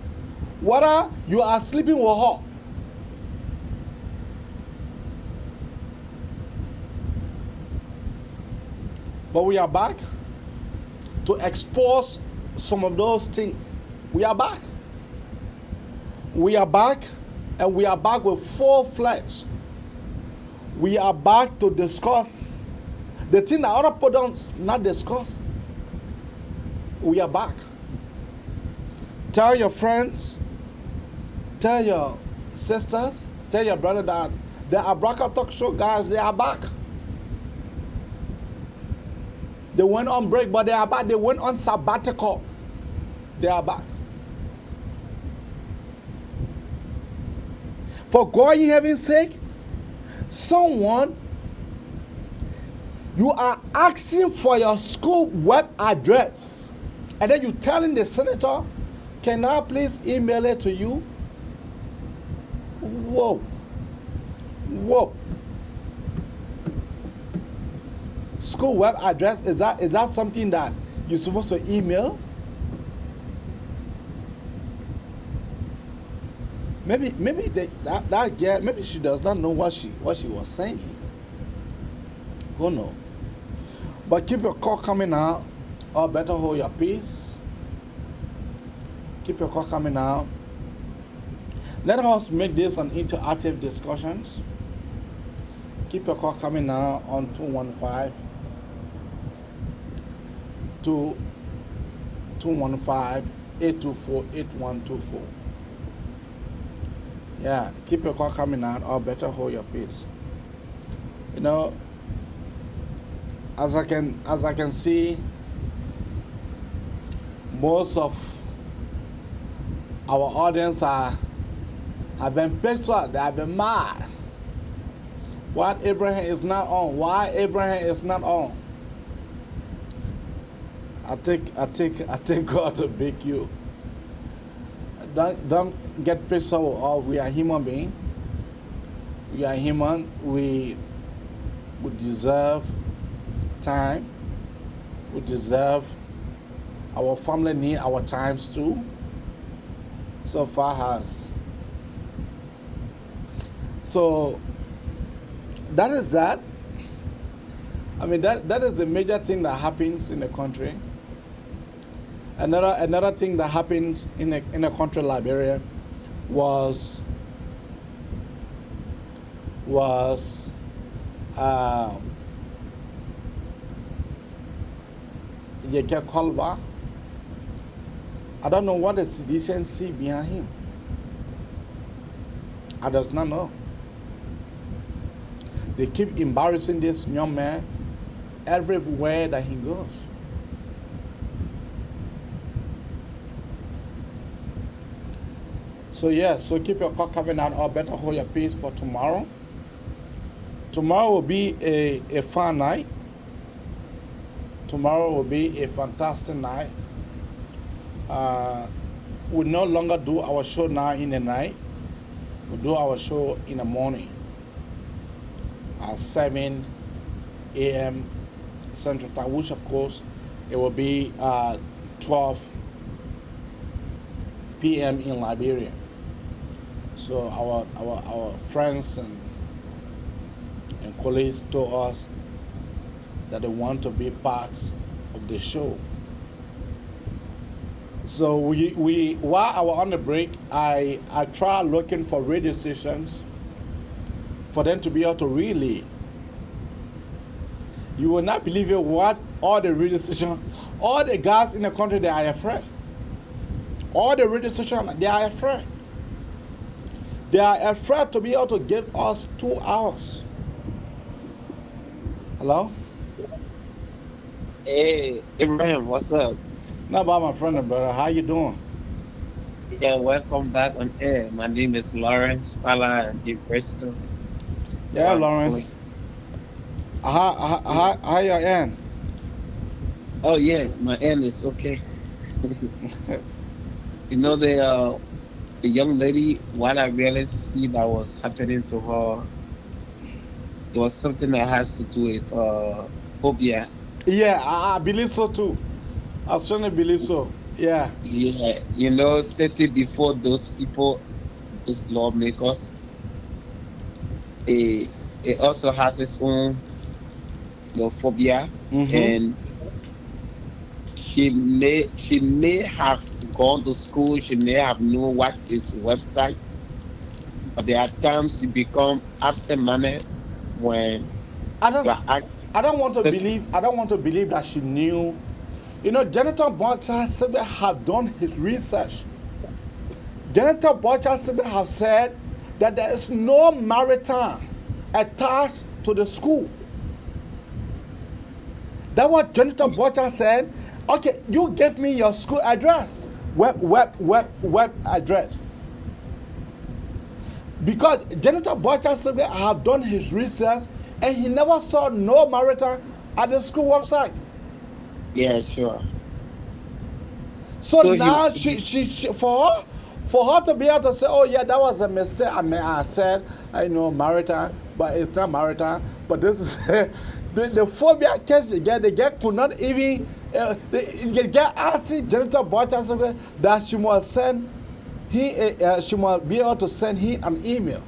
[SPEAKER 19] what are you are sleeping with her? But we are back to expose some of those things. We are back. We are back, and we are back with full fledged. We are back to discuss the thing that other people don't not discuss. We are back. Tell your friends, tell your sisters, tell your brother that the Abraka Talk Show guys, they are back. They went on break, but they are back. They went on sabbatical. They are back. For God in heaven's sake, someone, you are asking for your school web address, and then you telling the senator, can I please email it to you? Whoa. Whoa. School web address, is that something that you're supposed to email? Maybe that girl, maybe she does not know what she was saying. Who knows? But keep your call coming out, or better hold your peace. Keep your call coming out. Let us make this an interactive discussions. Keep your call coming out on 215-824-8124. Yeah, keep your call coming out, or better hold your peace. You know, as I can see, most of our audience have been pissed off. They have been mad. Why Abraham is not on? Why Abraham is not on? I take God to beg you. Don't get pissed off. We are human beings. We are human. We deserve time. We deserve, our family need our times too. So far as. So that is that. I mean, that is the major thing that happens in the country. Another thing that happens in a country like Liberia was Yeke Kolba. I don't know what the sedition see behind him. I does not know. They keep embarrassing this young man everywhere that he goes. So yeah, so keep your call coming out, or better hold your peace for tomorrow. Tomorrow will be a fun night. Tomorrow will be a fantastic night. We no longer do our show now in the night. We do our show in the morning at 7 a.m. Central Time, which of course it will be 12 p.m. in Liberia. So our friends and colleagues told us that they want to be part of the show. So we while I was on the break, I tried looking for radio stations for them to be able to relay. You will not believe it, what all the radio stations, all the guys in the country, they are afraid. All the radio stations, they are afraid. They are afraid to be able to give us 2 hours. Hello?
[SPEAKER 20] Hey, Ibrahim, what's up?
[SPEAKER 19] Not about my friend and brother. How you doing?
[SPEAKER 20] Yeah, welcome back on air. My name is Lawrence Fala in Bristol.
[SPEAKER 19] Yeah, Lawrence. How your end?
[SPEAKER 20] Oh yeah, my end is okay. You know the young lady, what I really see that was happening to her, it was something that has to do with phobia.
[SPEAKER 19] Yeah, I believe so too. I strongly believe so. Yeah.
[SPEAKER 20] Yeah, you know, setting before those people, those lawmakers, it also has its own, phobia, and she may have gone to school. She may have known what is website, but there are times you become absent-minded when
[SPEAKER 19] I don't want to believe that she knew. You know, Senator Butcher have done his research. Senator Butcher have said that there is no maritime attached to the school. That's what Senator Butcher said. Okay, you give me your school address, web address. Because Senator Butcher have done his research and he never saw no maritime at the school website.
[SPEAKER 20] Yeah, sure.
[SPEAKER 19] So now she for her to be able to say, oh yeah, that was a mistake. I mean, I said, I know maritime, but it's not maritime. But this is the phobia case they get could not even they get asking Senator Butcher that she must send she must be able to send him an email.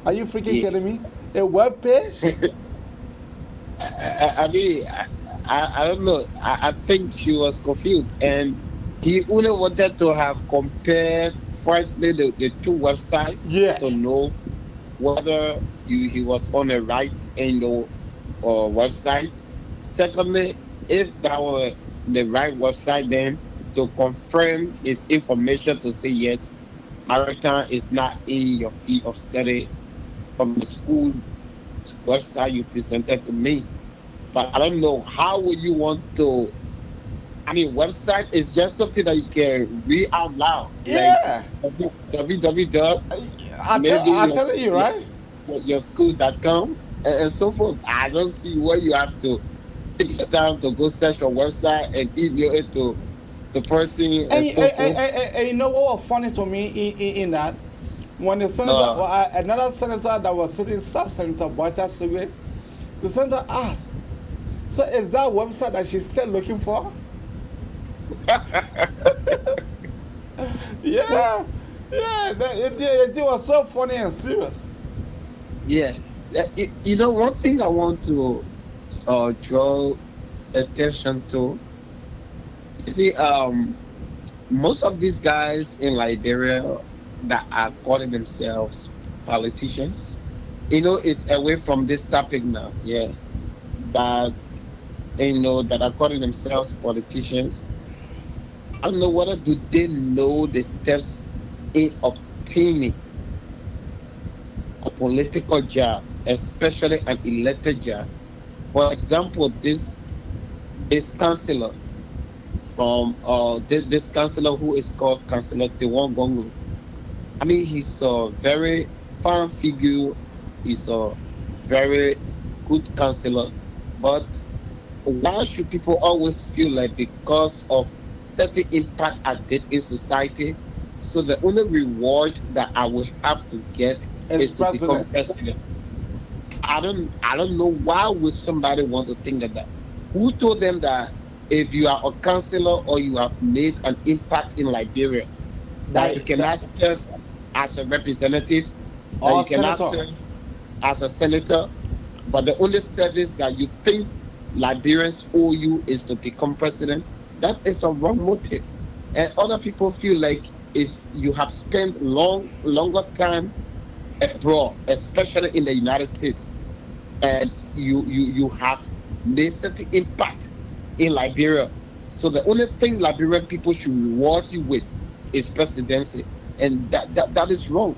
[SPEAKER 19] Are you freaking kidding me? A web page?
[SPEAKER 20] I mean, I don't know. I think she was confused, and he only wanted to have compared firstly the two websites to know whether he was on the right website. Secondly, if that were the right website, then to confirm his information to say yes, maritime is not in your field of study from the school website you presented to me. But I don't know, how would you want to? I mean, website is just something that you can read out loud.
[SPEAKER 19] Yeah.
[SPEAKER 20] Like www.
[SPEAKER 19] I'm telling you, right?
[SPEAKER 20] Your school.com and so forth. I don't see where you have to take the time to go search your website and email it to the person. And
[SPEAKER 19] you know what was funny to me in that? When the senator, another senator that was sitting, Senator Boita Sigwe, the senator asked, so is that website that she's still looking for? Yeah, it was so funny and serious.
[SPEAKER 20] Yeah, you know, one thing I want to draw attention to, you see, most of these guys in Liberia that are calling themselves politicians, you know, it's away from this topic now. Yeah, that that are calling themselves politicians. I don't know whether do they know the steps in obtaining a political job, especially an elected job. For example, this councillor from this councillor who is called Councillor Tewon Gongo. I mean, he's a very fine figure. He's a very good councillor. But why should people always feel like because of certain impact I did in society, so the only reward that I will have to get is to become president? I don't know why would somebody want to think of that. Who told them that if you are a councillor or you have made an impact in Liberia, that you cannot serve as a representative, or that you cannot serve as a senator, but the only service that you think Liberians owe you is to become president? That is a wrong motive. And other people feel like if you have spent longer time abroad, especially in the United States, and you have made certain impact in Liberia, so the only thing Liberian people should reward you with is presidency, and that is wrong.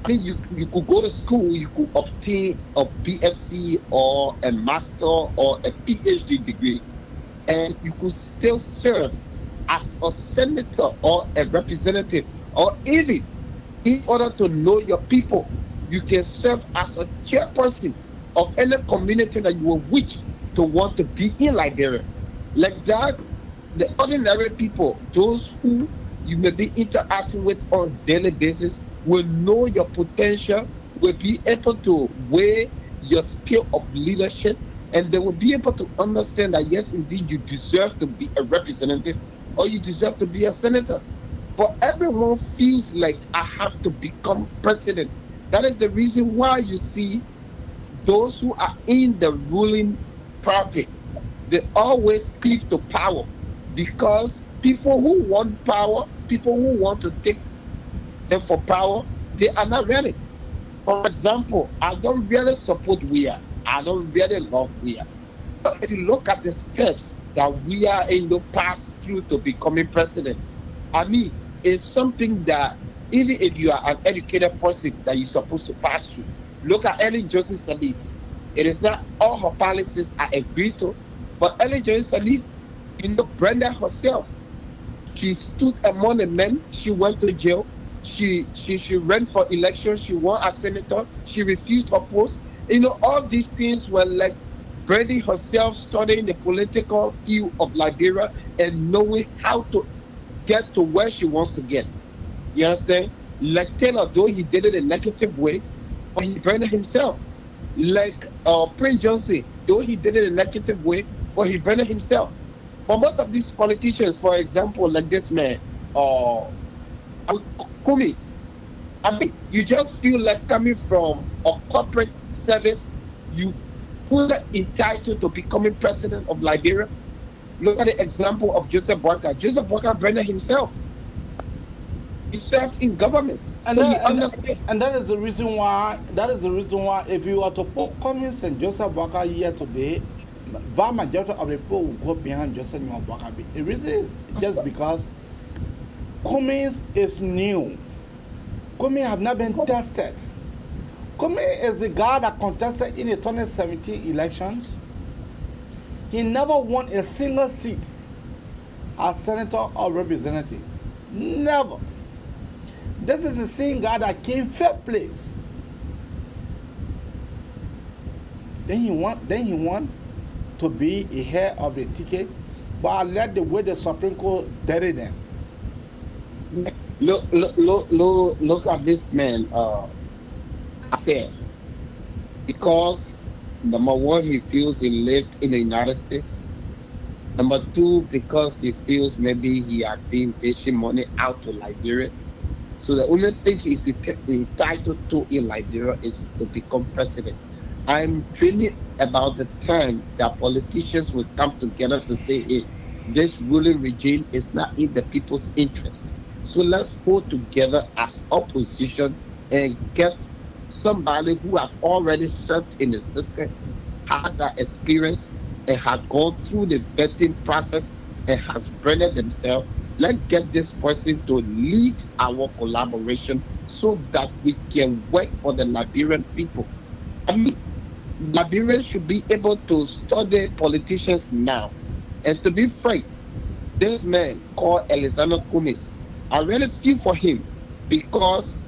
[SPEAKER 20] I mean, you could go to school, you could obtain a BFC or a master or a PhD degree, and you could still serve as a senator or a representative, or even in order to know your people, you can serve as a chairperson of any community that you will wish to want to be in Liberia. Like that, the ordinary people, those who you may be interacting with on a daily basis, will know your potential, will be able to weigh your skill of leadership, and they will be able to understand that yes, indeed, you deserve to be a representative or you deserve to be a senator. But everyone feels like I have to become president. That is the reason why you see those who are in the ruling party, they always cleave to power, because people who want power, people who want to take them for power, they are not ready. For example, I don't really support WIA. I don't really love WIA. But if you look at the steps that WIA passed through to becoming president, I mean, it's something that even if you are an educated person that you're supposed to pass through. Look at Ellen Johnson Sirleaf. It is not all her policies I agree to, but Ellen Johnson Sirleaf, Brenda herself, she stood among the men. She went to jail. She ran for election. She won as senator. She refused her post. All these things were like Brenda herself studying the political field of Liberia and knowing how to get to where she wants to get. You understand? Like Taylor, though he did it in a negative way, but he branded himself. Like Prince Johnson, though he did it in a negative way, but he branded himself. But most of these politicians, for example, like this man, Kumis. I mean, you just feel like coming from a corporate service, you feel entitled to becoming president of Liberia. Look at the example of Joseph Boakai. Joseph Boakai Brenner himself, he served in government, so he understands.
[SPEAKER 19] And that is the reason why. That is the reason why, if you were to put Cummins and Joseph Boakai here today, vast majority of the people will go behind Joseph Boakai. The reason is just because Cummins is new. Cummins have not been tested. Cummins is the guy that contested in the 2017 elections. He never won a single seat as senator or representative. Never. This is the same guy that came third place. Then he won to be a head of the ticket, but I let the way the Supreme Court did them.
[SPEAKER 20] Look at this man. I said, because number one, he feels he lived in the United States. Number two, because he feels maybe he had been dishing money out to Liberians. So the only thing he's entitled to in Liberia is to become president. I'm dreaming about the time that politicians will come together to say, hey, this ruling regime is not in the people's interest. So let's hold together as opposition and get somebody who have already served in the system, has that experience, and has gone through the vetting process and has branded themselves. Let's get this person to lead our collaboration so that we can work for the Liberian people. I mean, Liberians should be able to study politicians now. And to be frank, this man called Alexander Kumis, I really feel for him because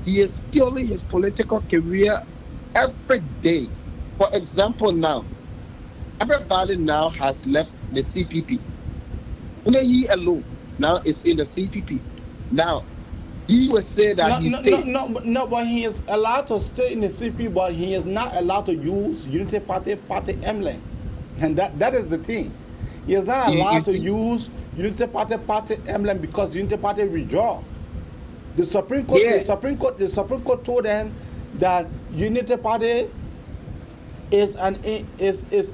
[SPEAKER 20] he is killing his political career every day. For example, now, everybody now has left the CPP. Only he alone now is in the CPP. Now, he will say that
[SPEAKER 19] No, but he is allowed to stay in the CPP, but he is not allowed to use Unity Party emblem. And that is the thing. He is not allowed to use Unity Party emblem because Unity Party withdraw. The Supreme Court, the Supreme Court told them that Unity Party is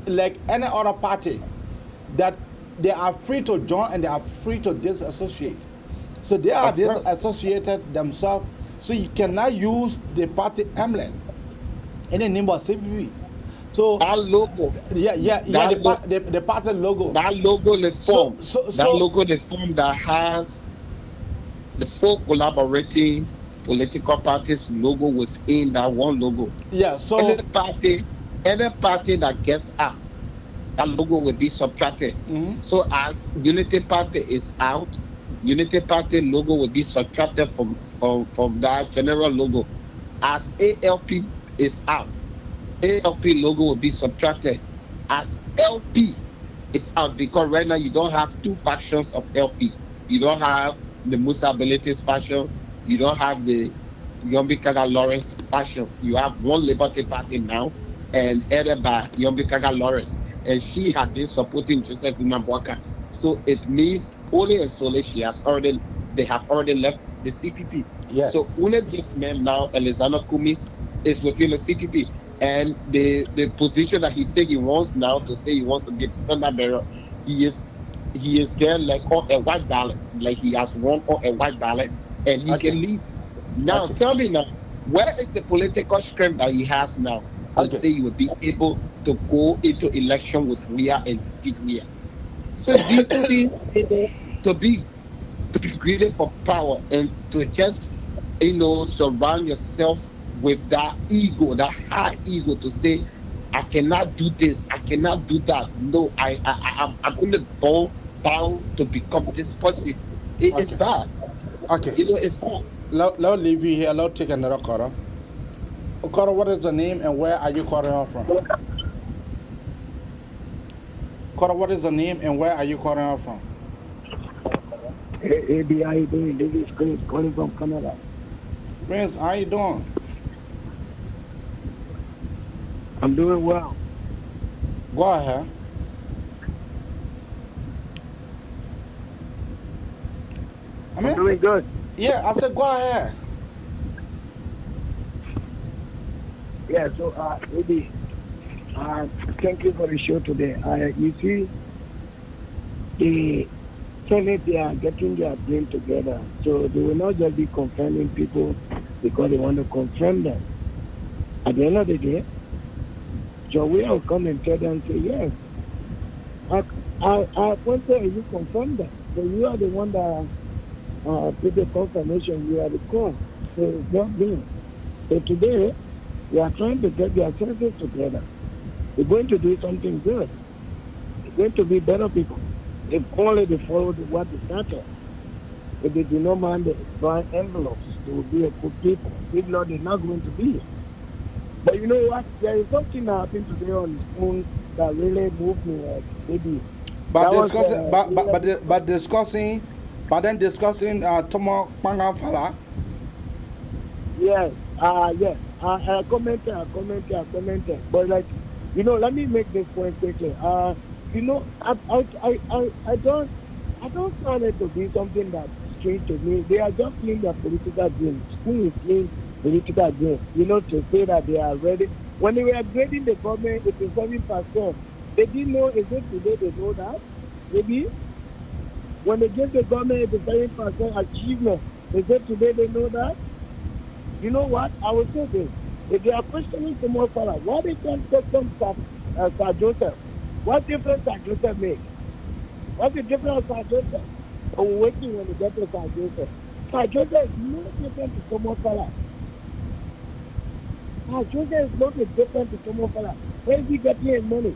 [SPEAKER 19] like any other party, that they are free to join and they are free to disassociate. So they are disassociated themselves. So you cannot use the party emblem in the name of CPP. So
[SPEAKER 20] that logo,
[SPEAKER 19] the party logo.
[SPEAKER 20] That logo, the form. That logo, the form that has the four collaborating political parties logo within that one logo.
[SPEAKER 19] Yeah. So
[SPEAKER 20] any party that gets out, that logo will be subtracted. So as Unity Party is out, Unity Party logo will be subtracted from that general logo. As ALP is out, ALP logo will be subtracted. As LP is out, because right now you don't have two factions of LP. You don't have the Musa Abilities faction. You don't have the Yombi Kaga Lawrence faction. You have one Liberty Party now, and headed by Yombi Kaga Lawrence. And she had been supporting Joseph Boakai. So it means only and solely they have already left the CPP.
[SPEAKER 19] Yeah.
[SPEAKER 20] So only this man now, Alexander Kumis, is within the CPP. And the position that he said he wants now to say he wants to be the standard bearer, he is there like on a white ballot, like he has won on a white ballot, and he can leave. Now tell me now, where is the political strength that he has now to say he will be able to go into election with Ria and defeat Ria? So these things to be greedy for power and to just surround yourself with that ego, that high ego, to say I cannot do this, I cannot do that. No, I'm only bound to become this person. It is bad.
[SPEAKER 19] Okay.
[SPEAKER 20] It's bad.
[SPEAKER 19] Let's leave you here. Let's take another caller. Caller, what is the name and where are you calling her from? Caller, what is the name and where are you calling her from?
[SPEAKER 21] Hey, how you doing? This is Chris calling from Canada.
[SPEAKER 19] Prince, how you doing?
[SPEAKER 21] I'm doing well.
[SPEAKER 19] Go ahead.
[SPEAKER 21] I'm doing good.
[SPEAKER 19] Yeah, I said go ahead.
[SPEAKER 21] Yeah, so maybe thank you for the show today. You see, the Senate, they are getting their brain together. So they will not just be confirming people because they want to confirm them. At the end of the day, Joe will come and tell them and say, yes, I want to you confirm that. So you are the one that did the confirmation, you are the cause. So it's not me. So today, we are trying to get their senses together. We're going to do something good. It's going to be better people. If only they followed what they started. If they do not mind the buying envelopes, they will be a good people. If not, they're not going to be. But you know what? There is something that happened today on the phone that really moved me. Maybe.
[SPEAKER 19] But discussing, but then discussing Tomo Pangafala.
[SPEAKER 21] Yes, yes. I commented. But like, you know, let me make this point quickly. You know, I don't find it to be something that's strange to me. They are just playing their political game. School is playing political game. You know, to say that they are ready. When they were grading the government, it is 7%. They didn't know. Is it today they know that? Maybe when they give the government the 7% achievement, is it today they know that? You know what? I will say this. If they are questioning Tomo Salah, why they can't question Sir Joseph? What difference Sir Joseph make? What's the difference Sir Joseph? Or we're waiting when they get to Sir Joseph. Sir Joseph is no different to Tomo Salah. Sir Joseph is not different to Tomo Salah. Where is he getting his money?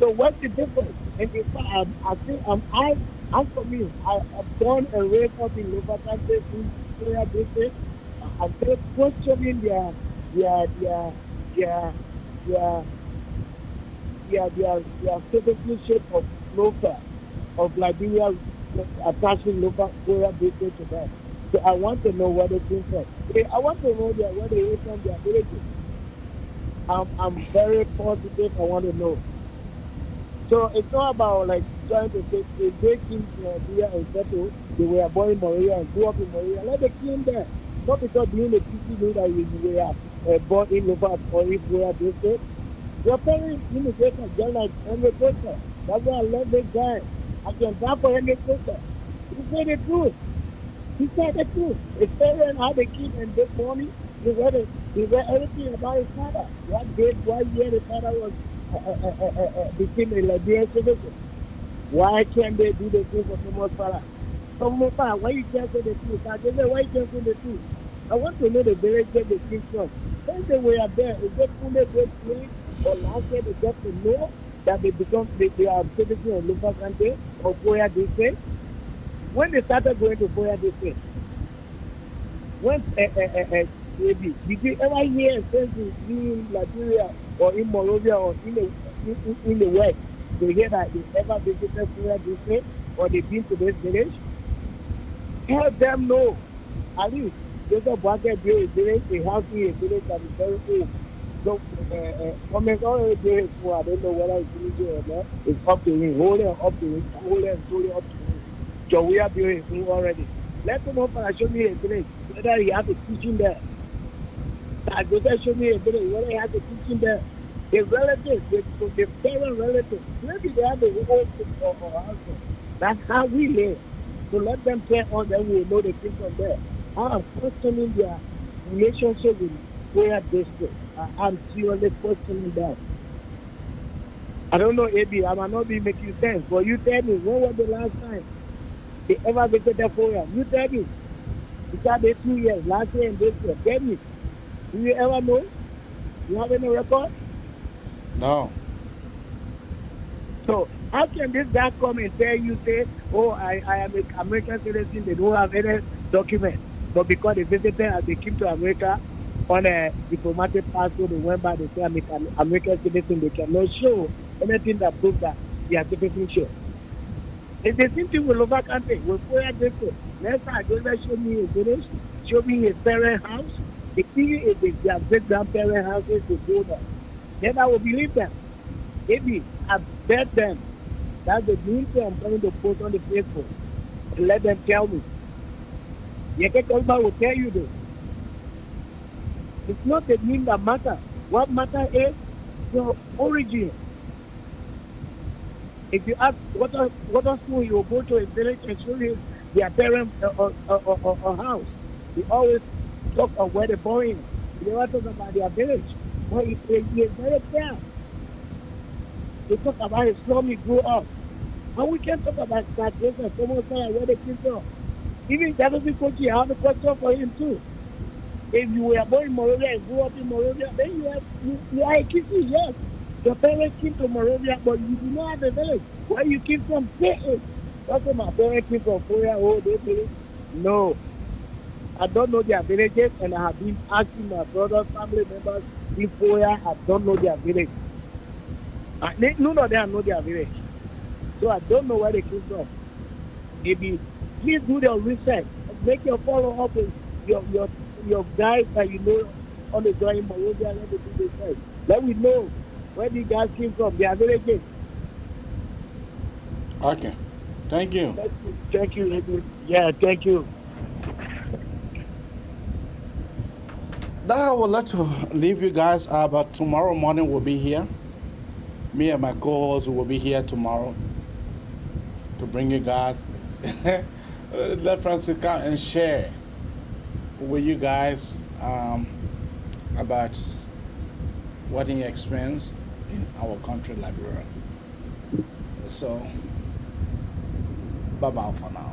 [SPEAKER 21] So what's the difference? And in fact, as for me, I'm born and raised up in Lower Country, in Korea district. I'm still questioning their citizenship of Lofa, of Liberia, attaching Lofa Korea district to that. So I want to know what they think of. I want to know where they are from their villages. I'm very positive. I want to know. So it's not about like trying to take a great king to Nigeria and settle. They were born in Moria and grew up in Moria. Let the king there. Not because being a PC knew that you were born in Lofa or if we are district. Your parents immigrated just like Henry Costa. That's why I love this guy. I can die for Henry Costa. He said the truth. He said the truth. His parents had a kid and this morning he read everything about his father. What date, what year the father was became a Liberian citizen. Why can't they do the thing for Tomo Salah? Tomo Salah, why you can't say the truth? I just say, why you can't say the truth? I want to know the village where they came from. When they were there, is it fully great place or last year they get to know that they are citizens of local country or Korea district? When they started going to Korea district, when did you ever hear a sense in Liberia or in Monrovia or in the West, they hear that they ever visited Korea district or they've been to this village? Help them know. At least, Joseph Boakert built a village, a house in a village that is very old. So, comments already there, so I don't know whether it's village or not. It's up to him, wholly and solely up to him. So we are building him already. Let them open and show me a village, whether he has a teaching there. Joseph showed me a village, whether he has a teaching there. The relatives, the parent relatives, maybe they have a old or husband. That's how we live. So let them tell us, then we will know the thing from there. I am questioning their relationship with Korea district. I'm seriously questioning that. I don't know, AB, I might not be making sense, but you tell me, when was the last time they ever visited Korea? You tell me. Because they 2 years, last year and this year. Tell me. Do you ever know? You have any record?
[SPEAKER 19] No.
[SPEAKER 21] So how can this guy come and tell you, say, oh, I am an American citizen, they don't have any document. But because they visited and they came to America on a diplomatic passport, they went by, they say I'm an American citizen, they cannot show anything that proves that they are citizenship. It's the same thing with local country. With Korea district. Next time, just show me a village, show me his parent house. The thing is, if their great grandparent houses, they go there. Then I will believe them. Maybe I bet them that's the green thing I'm going to post on the Facebook. let them tell me. Yekekolba will tell you this. It's not the name that matters. What matters is your origin. If you ask what school you will go to a village and show you their parents or house, they always talk of where they're born. They never talk about their village. But it's very clear. They talk about his slum he grew up. And we can talk about graduation. Someone said where they came from. Even that doesn't coach you. I have a question for him too. If you were born in Monrovia and grew up in Monrovia, then you are a Kisi, yes. Your parents came to Monrovia, but you do not have a village. Where you came from, say it. That's why my parents came from Korea, they village. No. I don't know their villages, and I have been asking my brothers, family members in Korea, I don't know their village. None of them know their village. So I don't know where they came from. Maybe please do your research. Make your follow-up with your guys that you know on the joint Monrovia. Let me do research. Let me know where the guys came from, their villages.
[SPEAKER 19] Okay. Thank you.
[SPEAKER 21] Thank you. Yeah, thank you.
[SPEAKER 19] Now I would like to leave you guys, but tomorrow morning we'll be here. Me and my co-host will be here tomorrow to bring you guys. Let Francis come and share with you guys about what he experienced in our country, Liberia. So, bye-bye for now.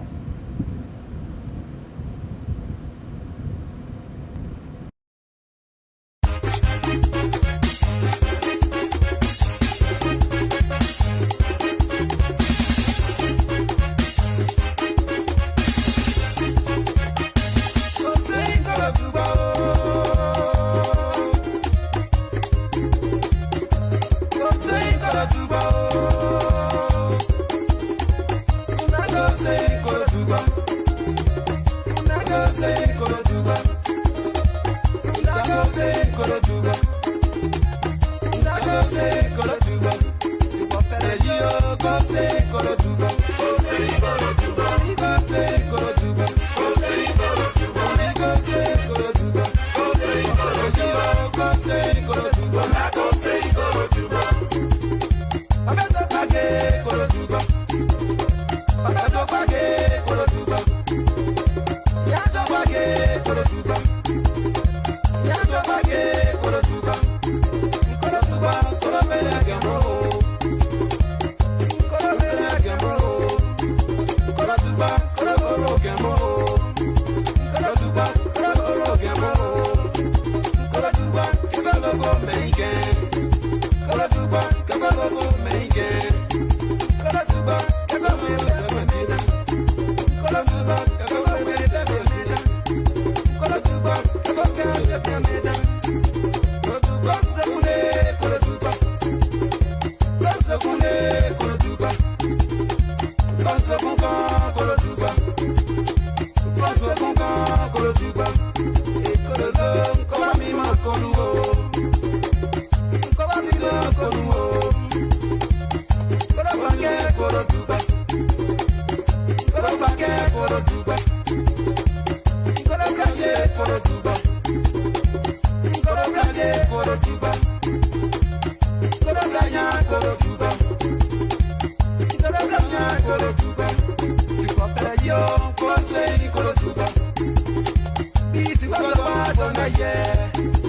[SPEAKER 5] Yeah.